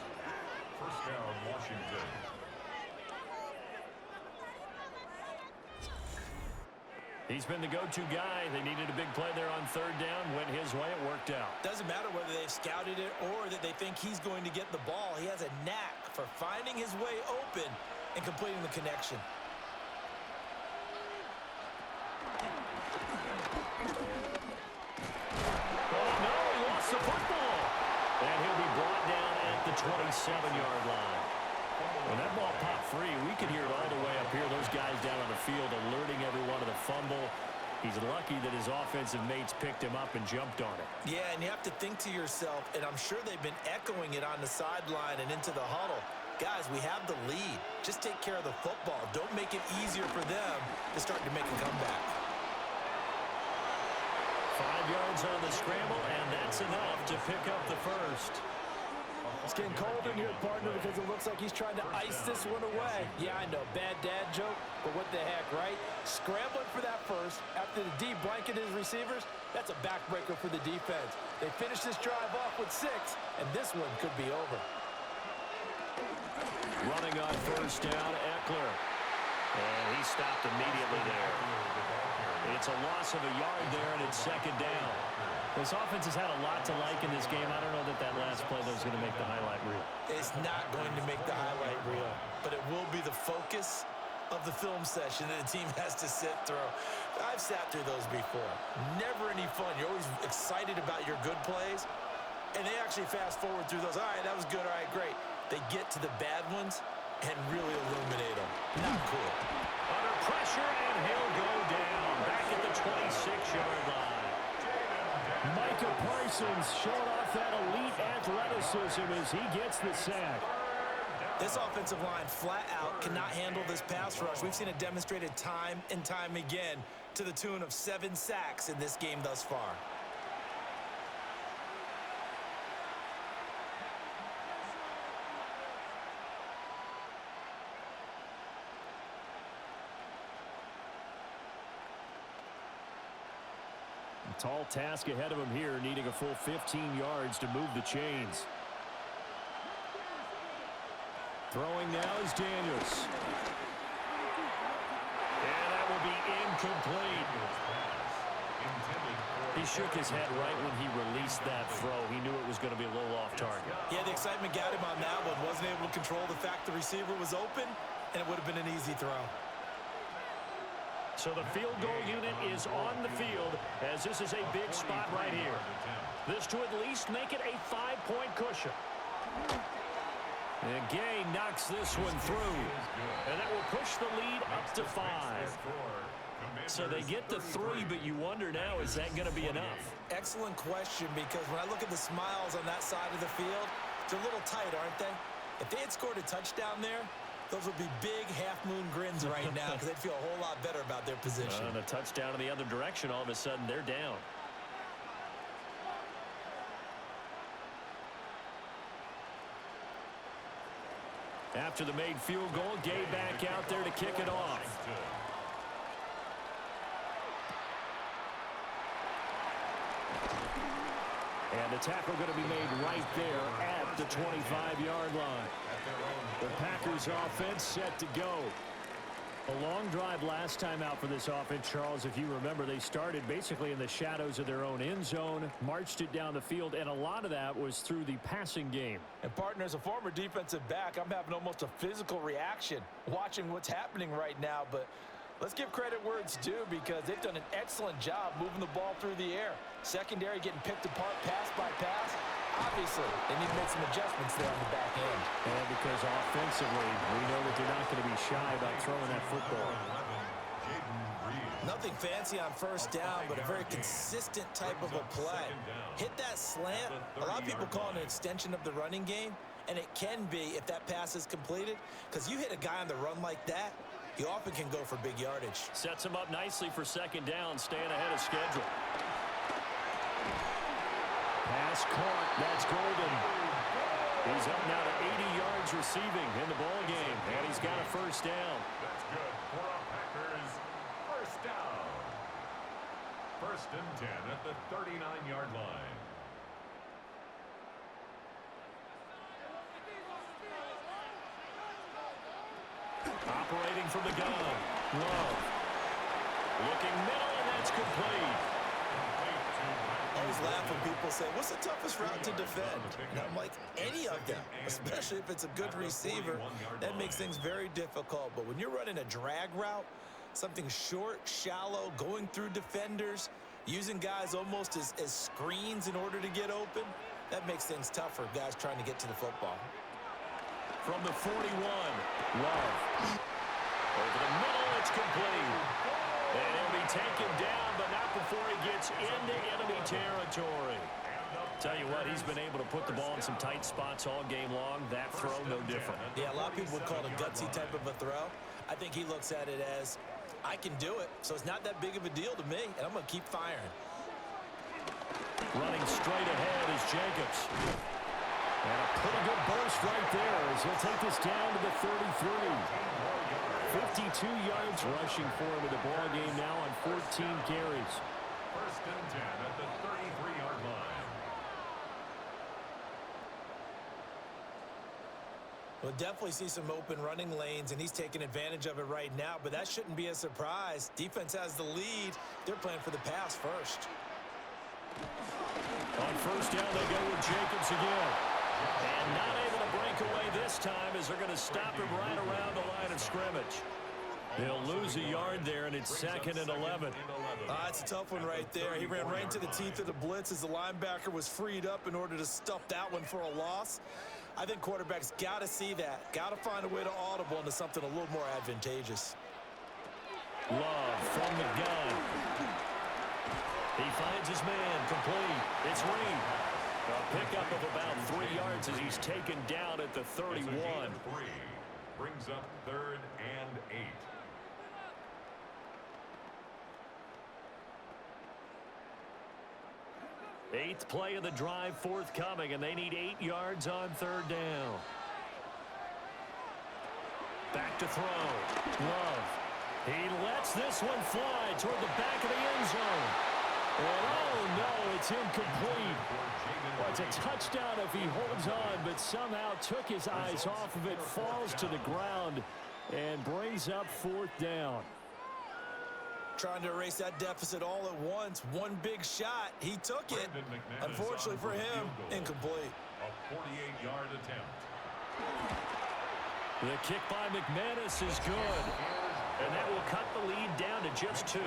First down, Washington. He's been the go-to guy. They needed a big play there on 3rd down. Went his way. It worked out. Doesn't matter whether they've scouted it or that they think he's going to get the ball. He has a knack for finding his way open and completing the connection. Oh, no, he lost the football. And he'll be brought down at the 27-yard line. When that ball popped free, we could hear it all the way up here. Those guys down on the field alerting everyone of the fumble. He's lucky that his offensive mates picked him up and jumped on it. Yeah, and you have to think to yourself, and I'm sure they've been echoing it on the sideline and into the huddle. Guys, we have the lead. Just take care of the football. Don't make it easier for them to start to make a comeback. 5 yards on the scramble, and that's enough to pick up the first. It's getting cold in here, partner, because it looks like he's trying to ice this one away. Yeah, I know, bad dad joke, but what the heck, right? Scrambling for that first after the D blanketed his receivers, that's a backbreaker for the defense. They finish this drive off with 6, and this one could be over. Running on first down, Eckler. And he stopped immediately there. It's a loss of a yard there, and it's 2nd down. This offense has had a lot to like in this game. I don't know that that last play was going to make the highlight reel. It's not going to make the highlight reel, but it will be the focus of the film session that the team has to sit through. I've sat through those before. Never any fun. You're always excited about your good plays, and they actually fast forward through those. All right, that was good. All right, great. They get to the bad ones and really illuminate them. Not cool. Under pressure, and he'll go down. Back at the 26-yard line. Micah Parsons showing off that elite athleticism as he gets the sack. This offensive line flat out cannot handle this pass rush. We've seen it demonstrated time and time again to the tune of 7 sacks in this game thus far. Tall task ahead of him here, needing a full 15 yards to move the chains. Throwing now is Daniels. And that will be incomplete. He shook his head right when he released that throw. He knew it was going to be a little off target. Yeah, the excitement got him on that one. Wasn't able to control the fact the receiver was open, and it would have been an easy throw. So the field goal unit is on the field as this is a big spot right here. This to at least make it a 5-point cushion. And Gay knocks this one through. And that will push the lead up to 5. So they get the 3, but you wonder now, is that going to be enough? Excellent question, because when I look at the smiles on that side of the field, they're a little tight, aren't they? If they had scored a touchdown there, those would be big half-moon grins right now because they'd feel a whole lot better about their position. And a touchdown in the other direction, all of a sudden they're down. After the made field goal, Gay back out there to kick it off. And the tackle going to be made right there at the 25-yard line. The Packers offense set to go. A long drive last time out for this offense, Charles. If you remember, they started basically in the shadows of their own end zone, marched it down the field, and a lot of that was through the passing game. And partner, as a former defensive back, I'm having almost a physical reaction watching what's happening right now. But let's give credit where it's due, because they've done an excellent job moving the ball through the air. Secondary getting picked apart pass by pass. Obviously, they need to make some adjustments there on the back end. And because offensively, we know that they're not going to be shy about throwing that football. Nothing fancy on first down, but a very consistent type of a play. Hit that slant. A lot of people call it an extension of the running game, and it can be if that pass is completed, because you hit a guy on the run like that, he often can go for big yardage. Sets him up nicely for second down, staying ahead of schedule. Pass caught. That's Golden. He's up now to 80 yards receiving in the ball game, and he's got a first down. That's good for a Packers first down. 1st and 10 at the 39-yard line. Operating from the gun. Love. Looking middle, and that's complete. I always laugh when people say, what's the toughest route to defend? And I'm like, any of them, especially if it's a good receiver. That makes things very difficult. But when you're running a drag route, something short, shallow, going through defenders, using guys almost as screens in order to get open, that makes things tough for guys trying to get to the football. From the 41, Love. Over the middle, it's complete. And he'll be taken down, but not before he gets into enemy territory. Tell you what, he's been able to put the ball in some tight spots all game long. That throw, no different. Yeah, a lot of people would call it a gutsy type of a throw. I think he looks at it as, I can do it, so it's not that big of a deal to me, and I'm going to keep firing. Running straight ahead is Jacobs. And a pretty good burst right there as he'll take this down to the 33. 52 yards rushing for him in the ball game now on 14 carries. 1st and 10 at the 33-yard line. We'll definitely see some open running lanes, and he's taking advantage of it right now, but that shouldn't be a surprise. Defense has the lead. They're playing for the pass first. On first down, they go with Jacobs again. And not able to break away this time as they're going to stop him right around the line of scrimmage. He'll lose a yard there, and it's 2nd and 11. It's a tough one right there. He ran right into the teeth of the blitz as the linebacker was freed up in order to stuff that one for a loss. I think quarterbacks got to see that. Got to find a way to audible into something a little more advantageous. Love from the gun. He finds his man, complete. It's Reed. A pickup of about 3 yards as he's taken down at the 31. Brings up 3rd and 8. 8th play of the drive forthcoming, and they need 8 yards on 3rd down. Back to throw. Love. He lets this one fly toward the back of the end zone. And oh no, it's incomplete. Well, it's a touchdown if he holds on, but somehow took his eyes off of it, falls to the ground, and brings up 4th down. Trying to erase that deficit all at once. One big shot. He took it. Unfortunately for him, incomplete. A 48-yard attempt. The kick by McManus is good. And that will cut the lead down to just 2.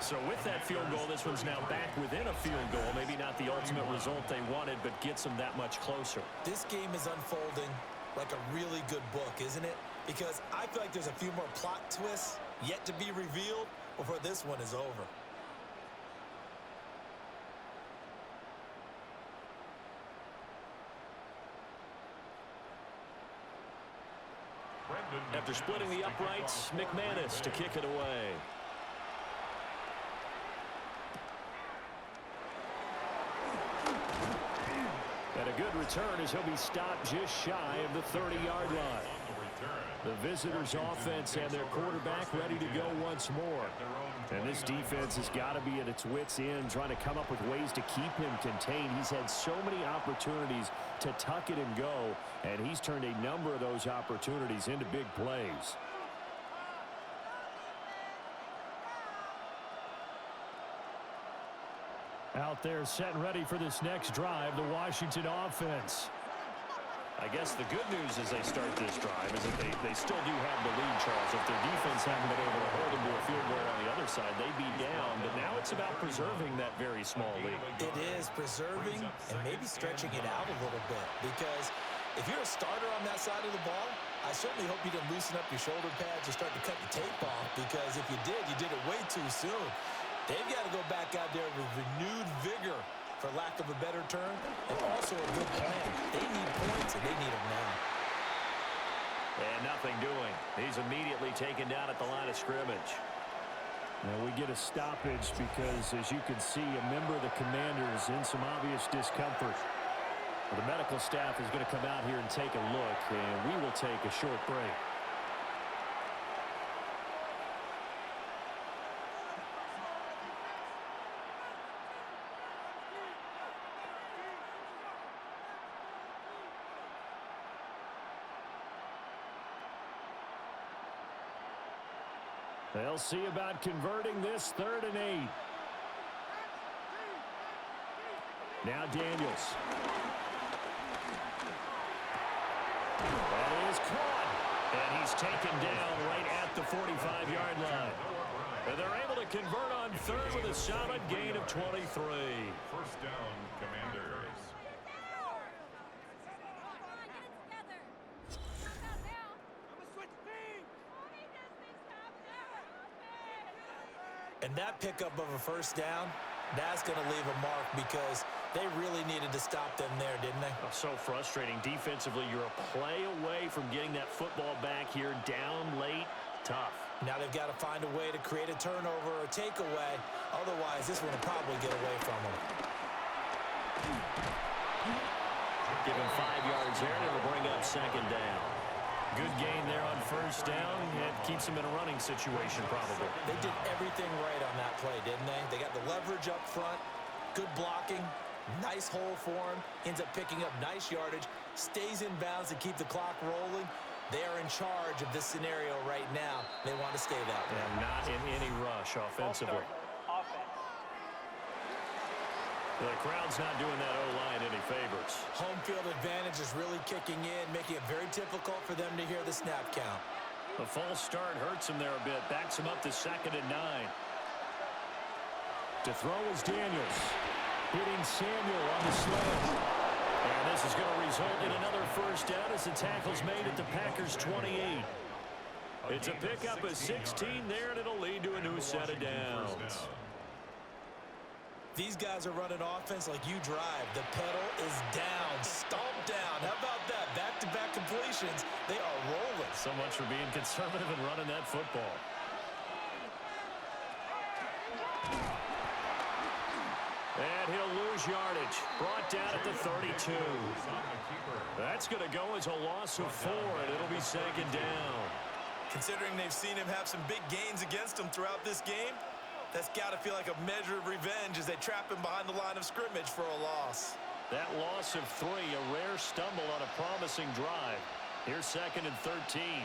So with that field goal, this one's now back within a field goal. Maybe not the ultimate result they wanted, but gets them that much closer. This game is unfolding like a really good book, isn't it? Because I feel like there's a few more plot twists yet to be revealed before this one is over. After splitting the uprights, McManus to kick it away. And a good return as he'll be stopped just shy of the 30-yard line. The visitors' offense and their quarterback ready to go once more. And this defense has got to be at its wits' end, trying to come up with ways to keep him contained. He's had so many opportunities to tuck it and go, and he's turned a number of those opportunities into big plays. Out there set and ready for this next drive, the Washington offense. I guess the good news as they start this drive is that they still do have the lead, Charles. If their defense hadn't been able to hold them to a field goal on the other side, they'd be down. But now it's about preserving that very small lead. It is preserving and maybe stretching it out a little bit, because if you're a starter on that side of the ball, I certainly hope you didn't loosen up your shoulder pads or start to cut the tape off, because if you did it way too soon. They've got to go back out there with renewed vigor, for lack of a better term, and also a good plan. They need points, and they need them now. And nothing doing. He's immediately taken down at the line of scrimmage. Now we get a stoppage because, as you can see, a member of the Commanders in some obvious discomfort. Well, the medical staff is going to come out here and take a look, and we will take a short break. They'll see about converting this 3rd and 8. Now Daniels. That is caught. And he's taken down right at the 45-yard line. And they're able to convert on 3rd with a solid gain of 23. First down, Commanders. And that pickup of a first down, that's going to leave a mark, because they really needed to stop them there, didn't they? Oh, so frustrating. Defensively, you're a play away from getting that football back here, down late, tough. Now they've got to find a way to create a turnover or takeaway. Otherwise, this one will probably get away from them. Give him 5 yards there, and it'll bring up 2nd down. Good gain there on first down. It keeps them in a running situation, probably. They did everything right on that play, didn't they? They got the leverage up front, good blocking, nice hole for him, ends up picking up nice yardage, stays in bounds to keep the clock rolling. They are in charge of this scenario right now. They want to stay that way. And not in any rush offensively. The crowd's not doing that O-line any favors. Home field advantage is really kicking in, making it very difficult for them to hear the snap count. The false start hurts him there a bit. Backs him up to 2nd and 9. To throw is Daniels. Hitting Samuel on the sledge. And this is going to result in another first down as the tackle's made at the Packers' 28. It's a pickup of 16 there, and it'll lead to a new set of downs. These guys are running offense like you drive. The pedal is down, stomped down. How about that? Back-to-back completions. They are rolling. So much for being conservative and running that football. And he'll lose yardage. Brought down at the 32. That's going to go as a loss of 4, and it'll be 2nd down. Considering they've seen him have some big gains against them throughout this game, that's got to feel like a measure of revenge as they trap him behind the line of scrimmage for a loss. That loss of 3, a rare stumble on a promising drive. Here's 2nd and 13.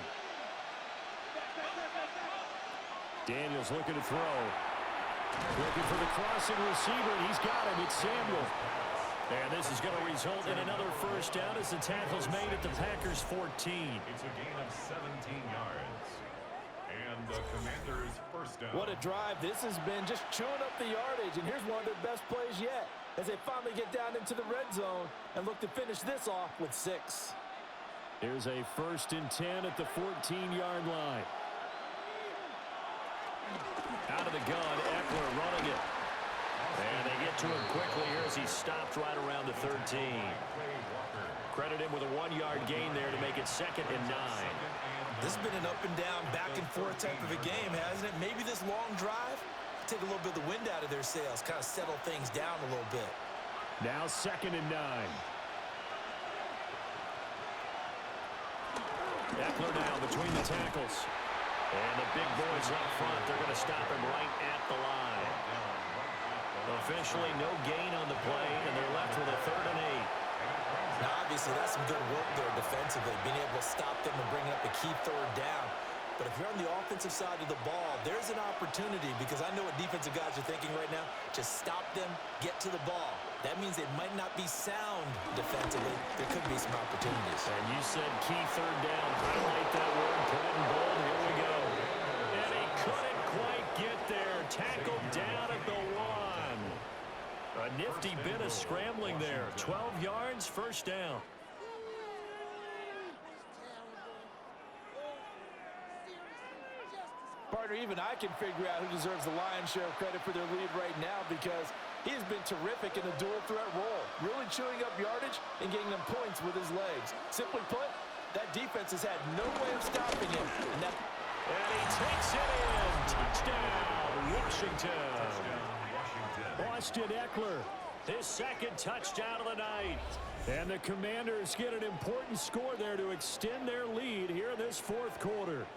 Daniels looking to throw. Looking for the crossing receiver. He's got him. It's Samuel. And this is going to result in another first down as the tackle's made at the Packers' 14. It's a gain of 17 yards. And the Commanders' first down. What a drive this has been, just chewing up the yardage. And here's one of their best plays yet, as they finally get down into the red zone and look to finish this off with 6. Here's a 1st and 10 at the 14-yard line. Out of the gun, Eckler running it. And they get to him quickly here as he stopped right around the 13. Credit him with a 1-yard gain there to make it 2nd and 9. This has been an up-and-down, back-and-forth type of a game, hasn't it? Maybe this long drive take a little bit of the wind out of their sails, kind of settle things down a little bit. Now 2nd and 9. Eckler now between the tackles. And the big boys up front, they're going to stop him right at the line. Officially no gain on the play, and they're left with a 3rd and 8. Now, obviously, that's some good work there defensively, being able to stop them and bring up a key 3rd down. But if you're on the offensive side of the ball, there's an opportunity, because I know what defensive guys are thinking right now. Just stop them, get to the ball. That means it might not be sound defensively. There could be some opportunities. And you said key third down. Highlight that word. Put it in bold. Here we go. And he couldn't quite get there. Tackled down at the 1. A nifty bit of scrambling there. 12 yards, first down. Partner, even I can figure out who deserves the lion's share of credit for their lead right now, because he has been terrific in the dual threat role, really chewing up yardage and getting them points with his legs. Simply put, that defense has had no way of stopping him. And he takes it in. Touchdown, Washington. Austin Eckler, his second touchdown of the night. And the Commanders get an important score there to extend their lead here in this fourth quarter.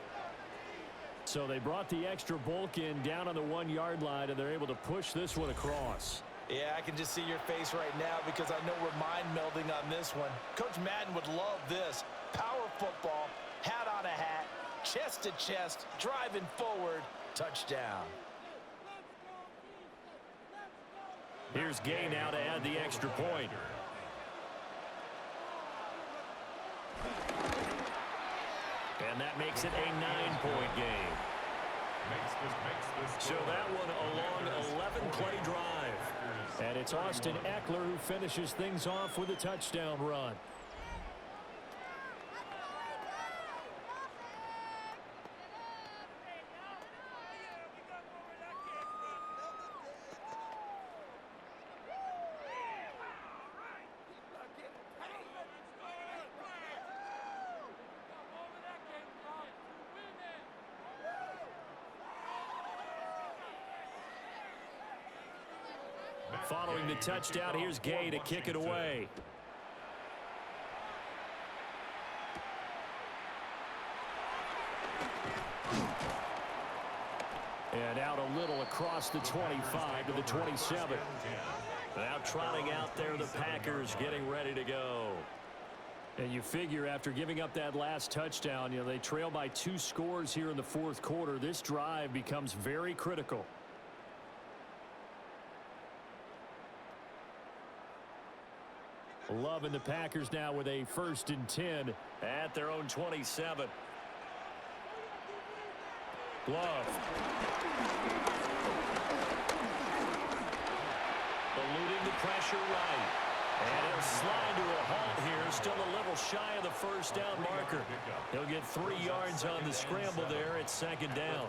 So they brought the extra bulk in down on the 1-yard line, and they're able to push this one across. Yeah, I can just see your face right now, because I know we're mind melding on this one. Coach Madden would love this. Power football, hat on a hat, chest to chest, driving forward, touchdown. Here's Gay now to add the extra point. And that makes it a 9-point game. So that one a long 11-play drive. And it's Austin Eckler who finishes things off with a touchdown run. Following the touchdown, here's Gay to kick it away. And out a little across the 25 to the 27. Now trotting out there, the Packers getting ready to go. And you figure after giving up that last touchdown, they trail by 2 scores here in the fourth quarter. This drive becomes very critical. Loving the Packers now with a 1st and 10 at their own 27. Glove. Eluding the pressure right. And he'll slide to a halt here. Still a little shy of the first down marker. He'll get 3 yards on the scramble there at 2nd down.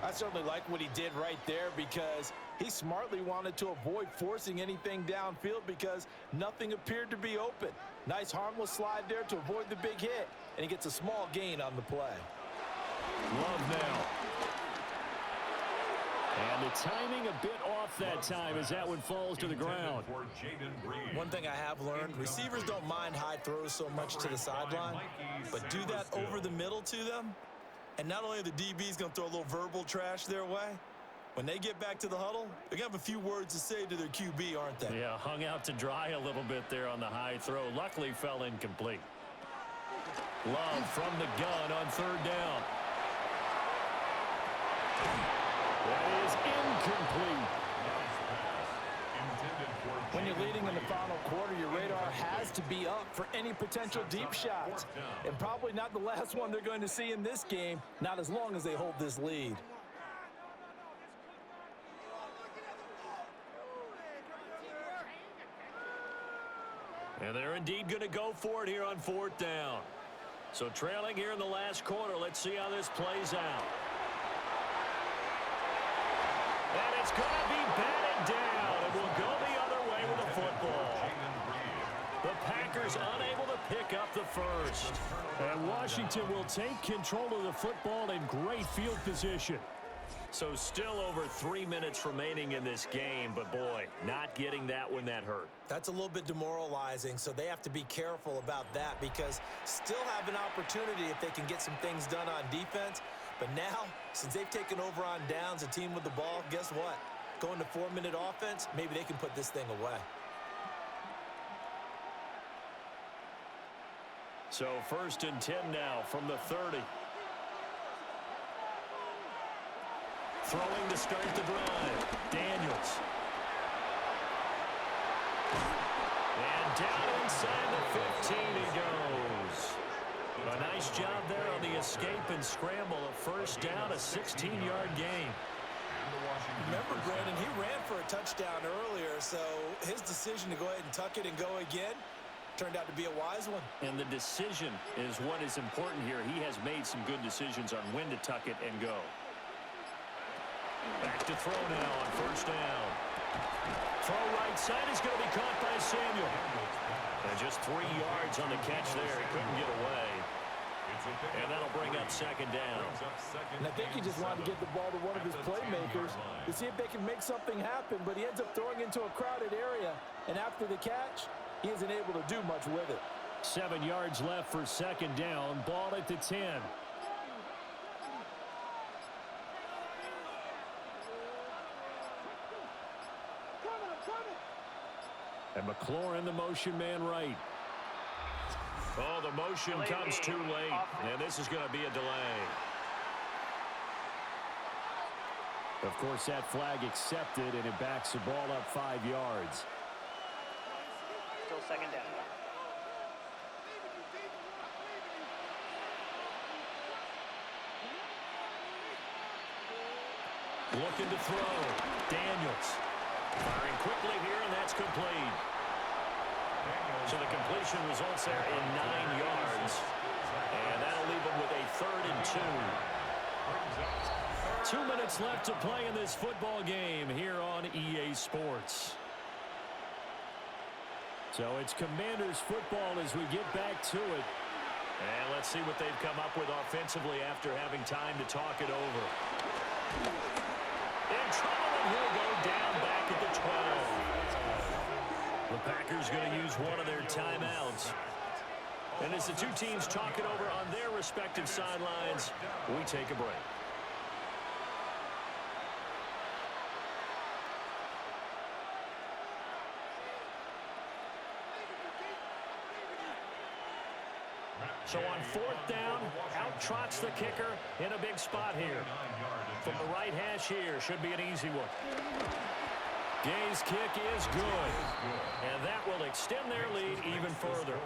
I certainly like what he did right there, because he smartly wanted to avoid forcing anything downfield because nothing appeared to be open. Nice harmless slide there to avoid the big hit, and he gets a small gain on the play. Love now. And the timing a bit off that time as that one falls to the ground. One thing I have learned, receivers don't mind high throws so much to the sideline, but do that over the middle to them, and not only are the DBs going to throw a little verbal trash their way, when they get back to the huddle, they're going to have a few words to say to their QB, aren't they? Yeah, hung out to dry a little bit there on the high throw. Luckily fell incomplete. Love from the gun on 3rd down. That is incomplete. When you're leading in the final quarter, your radar has to be up for any potential deep shots. And probably not the last one they're going to see in this game, not as long as they hold this lead. And they're indeed going to go for it here on 4th down. So trailing here in the last quarter, let's see how this plays out. And it's going to be batted down. It will go the other way with the football. The Packers unable to pick up the first. And Washington will take control of the football in great field position. So still over 3 minutes remaining in this game, but boy, not getting that one that hurt. That's a little bit demoralizing, so they have to be careful about that, because still have an opportunity if they can get some things done on defense. But now, since they've taken over on downs, a team with the ball, guess what? Going to 4-minute offense, maybe they can put this thing away. So 1st and 10 now from the 30. Throwing to start the drive. Daniels. And down inside the 15 he goes. A nice job there on the escape and scramble. A first down, a 16-yard gain. Remember, Brandon, he ran for a touchdown earlier, so his decision to go ahead and tuck it and go again turned out to be a wise one. And the decision is what is important here. He has made some good decisions on when to tuck it and go. Back to throw now on first down. Throw right side is going to be caught by Samuel. And just 3 yards on the catch there. He couldn't get away. And that'll bring up second down. And I think he just wanted to get the ball to one of his playmakers to see if they can make something happen, but he ends up throwing into a crowded area. And after the catch, he isn't able to do much with it. 7 yards left for second down. Ball at the 10. And McLaurin, the motion man right. Oh, the motion comes too late. And this is going to be a delay. Of course, that flag accepted, and it backs the ball up 5 yards. Still second down. Looking to throw. Daniels. Firing quickly here, and that's complete. So the completion results there in 9 yards. And that'll leave them with a 3rd and 2. 2 minutes left to play in this football game here on EA Sports. So it's Commanders football as we get back to it. And let's see what they've come up with offensively after having time to talk it over. In trouble, and he'll go down back at the 12. The Packers going to use one of their timeouts. And as the two teams talk it over on their respective sidelines, we take a break. So on 4th down, out trots the kicker in a big spot here. From the right hash here, should be an easy one. Gay's kick is good. And that will extend their lead even further.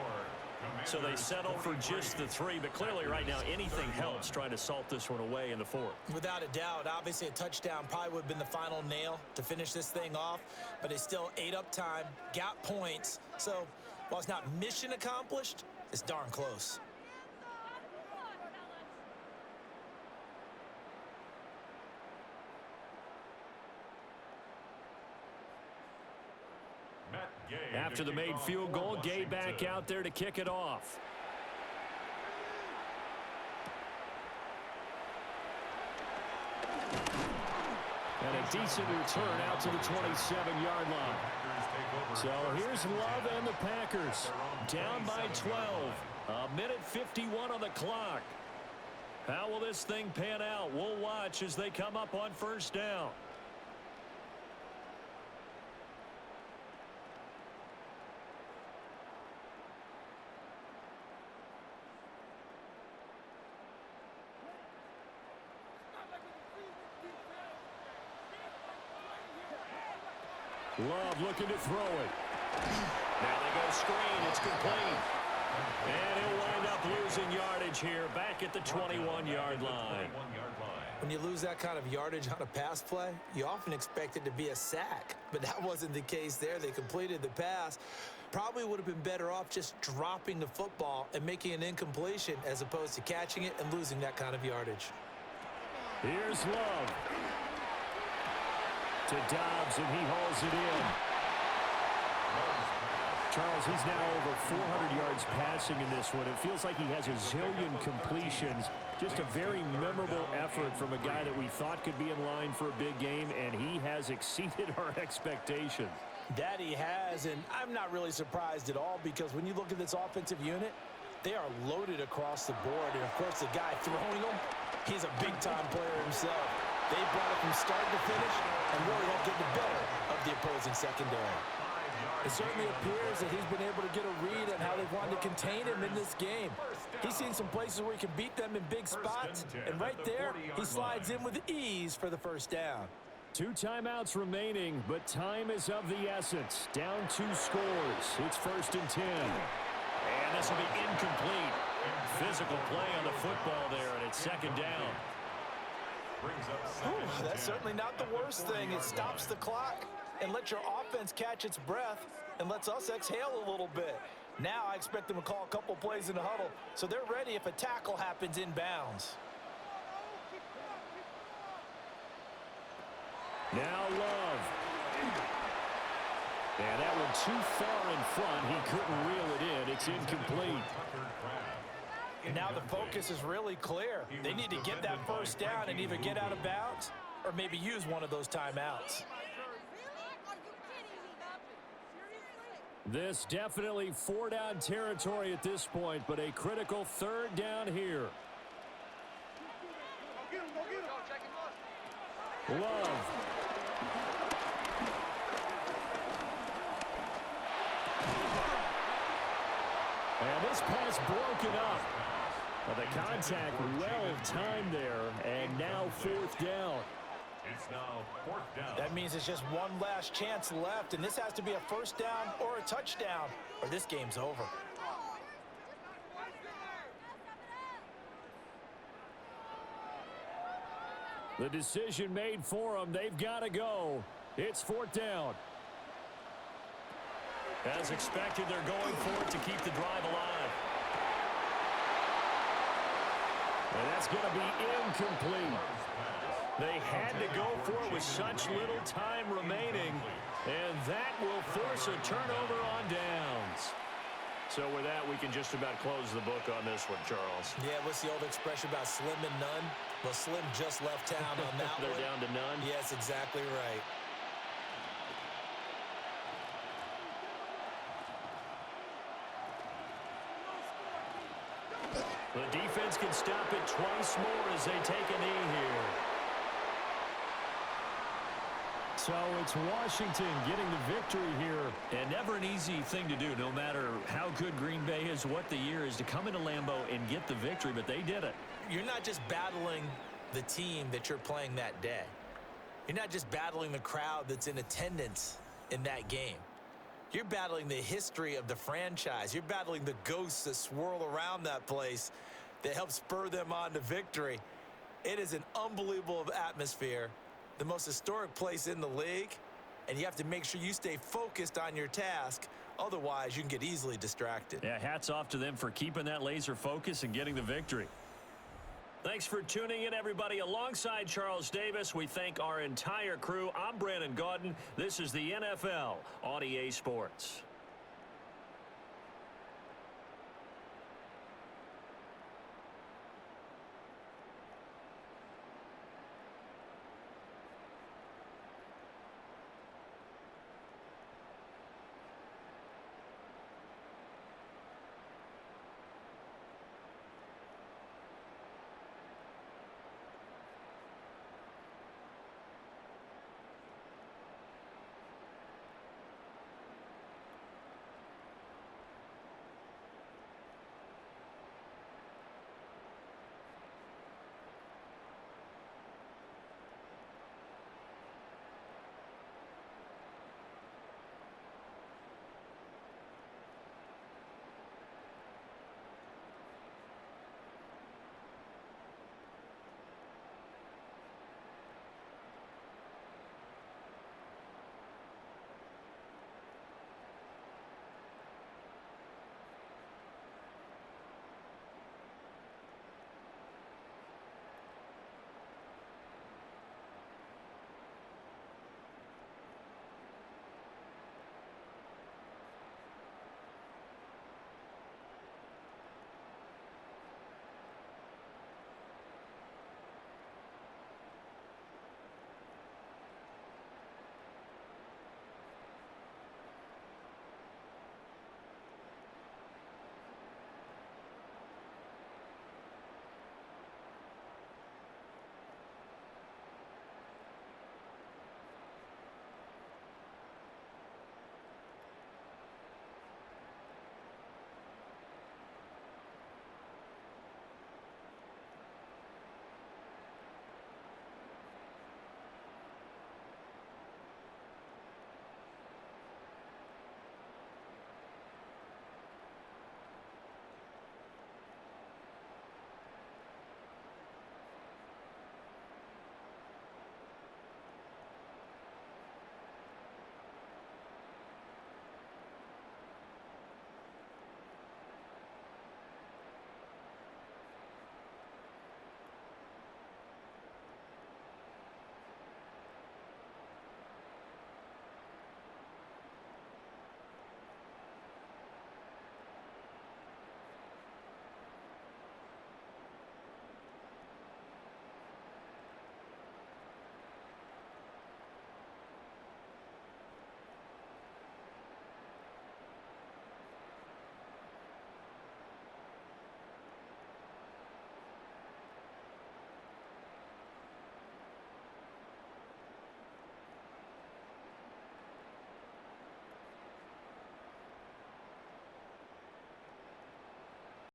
So they settle for just the 3, but clearly right now anything helps trying to salt this one away in the 4th. Without a doubt, obviously a touchdown probably would have been the final nail to finish this thing off, but they still ate up time, got points. So while it's not mission accomplished, it's darn close. After the made field goal, Gay back out there to kick it off. And a decent return out to the 27-yard line. So here's Love and the Packers. Down by 12. 1:51 on the clock. How will this thing pan out? We'll watch as they come up on first down. Love looking to throw it. Now they go screen. It's complete. And he'll wind up losing yardage here back at the 21-yard line. When you lose that kind of yardage on a pass play, you often expect it to be a sack. But that wasn't the case there. They completed the pass. Probably would have been better off just dropping the football and making an incompletion as opposed to catching it and losing that kind of yardage. Here's Love. To Dobbs, and he hauls it in. Charles, he's now over 400 yards passing in this one. It feels like he has a zillion completions. Just a very memorable effort from a guy that we thought could be in line for a big game, and he has exceeded our expectations. That he has, and I'm not really surprised at all because when you look at this offensive unit, they are loaded across the board. And, of course, the guy throwing them, he's a big-time player himself. They brought it from start to finish and really helped get the better of the opposing secondary. It certainly appears that he's been able to get a read on how they've wanted to contain him in this game. He's seen some places where he can beat them in big spots, and right there, he slides in with ease for the first down. 2 timeouts remaining, but time is of the essence. Down 2 scores. It's 1st and 10. And this will be incomplete. Physical play on the football there, and it's 2nd down. That's certainly not the worst thing. It stops the clock and lets your offense catch its breath and lets us exhale a little bit. Now I expect them to call a couple plays in the huddle so they're ready if a tackle happens inbounds. Now Love. And that one too far in front. He couldn't reel it in. It's incomplete. And now the focus is really clear. They need to get that first down and either get out of bounds or maybe use one of those timeouts. This definitely 4-down territory at this point, but a critical 3rd down here. Love. And this pass broken up. But the contact well timed there, and now 4th down. It's now 4th down. That means it's just one last chance left, and this has to be a first down or a touchdown, or this game's over. The decision made for them. They've got to go. It's 4th down. As expected, they're going for it to keep the drive alive. And that's going to be incomplete. They had to go for it with such little time remaining, and that will force a turnover on downs. So with that, we can just about close the book on this one, Charles. Yeah, what's the old expression about slim and none? Well, Slim just left town on that one. They're down to none? Yes, exactly right. The defense can stop it twice more as they take a knee here. So it's Washington getting the victory here. And never an easy thing to do, no matter how good Green Bay is, what the year is, to come into Lambeau and get the victory, but they did it. You're not just battling the team that you're playing that day. You're not just battling the crowd that's in attendance in that game. You're battling the history of the franchise. You're battling the ghosts that swirl around that place that help spur them on to victory. It is an unbelievable atmosphere, the most historic place in the league, and you have to make sure you stay focused on your task. Otherwise, you can get easily distracted. Yeah, hats off to them for keeping that laser focus and getting the victory. Thanks for tuning in, everybody. Alongside Charles Davis, we thank our entire crew. I'm Brandon Gaudin. This is the NFL on EA Sports.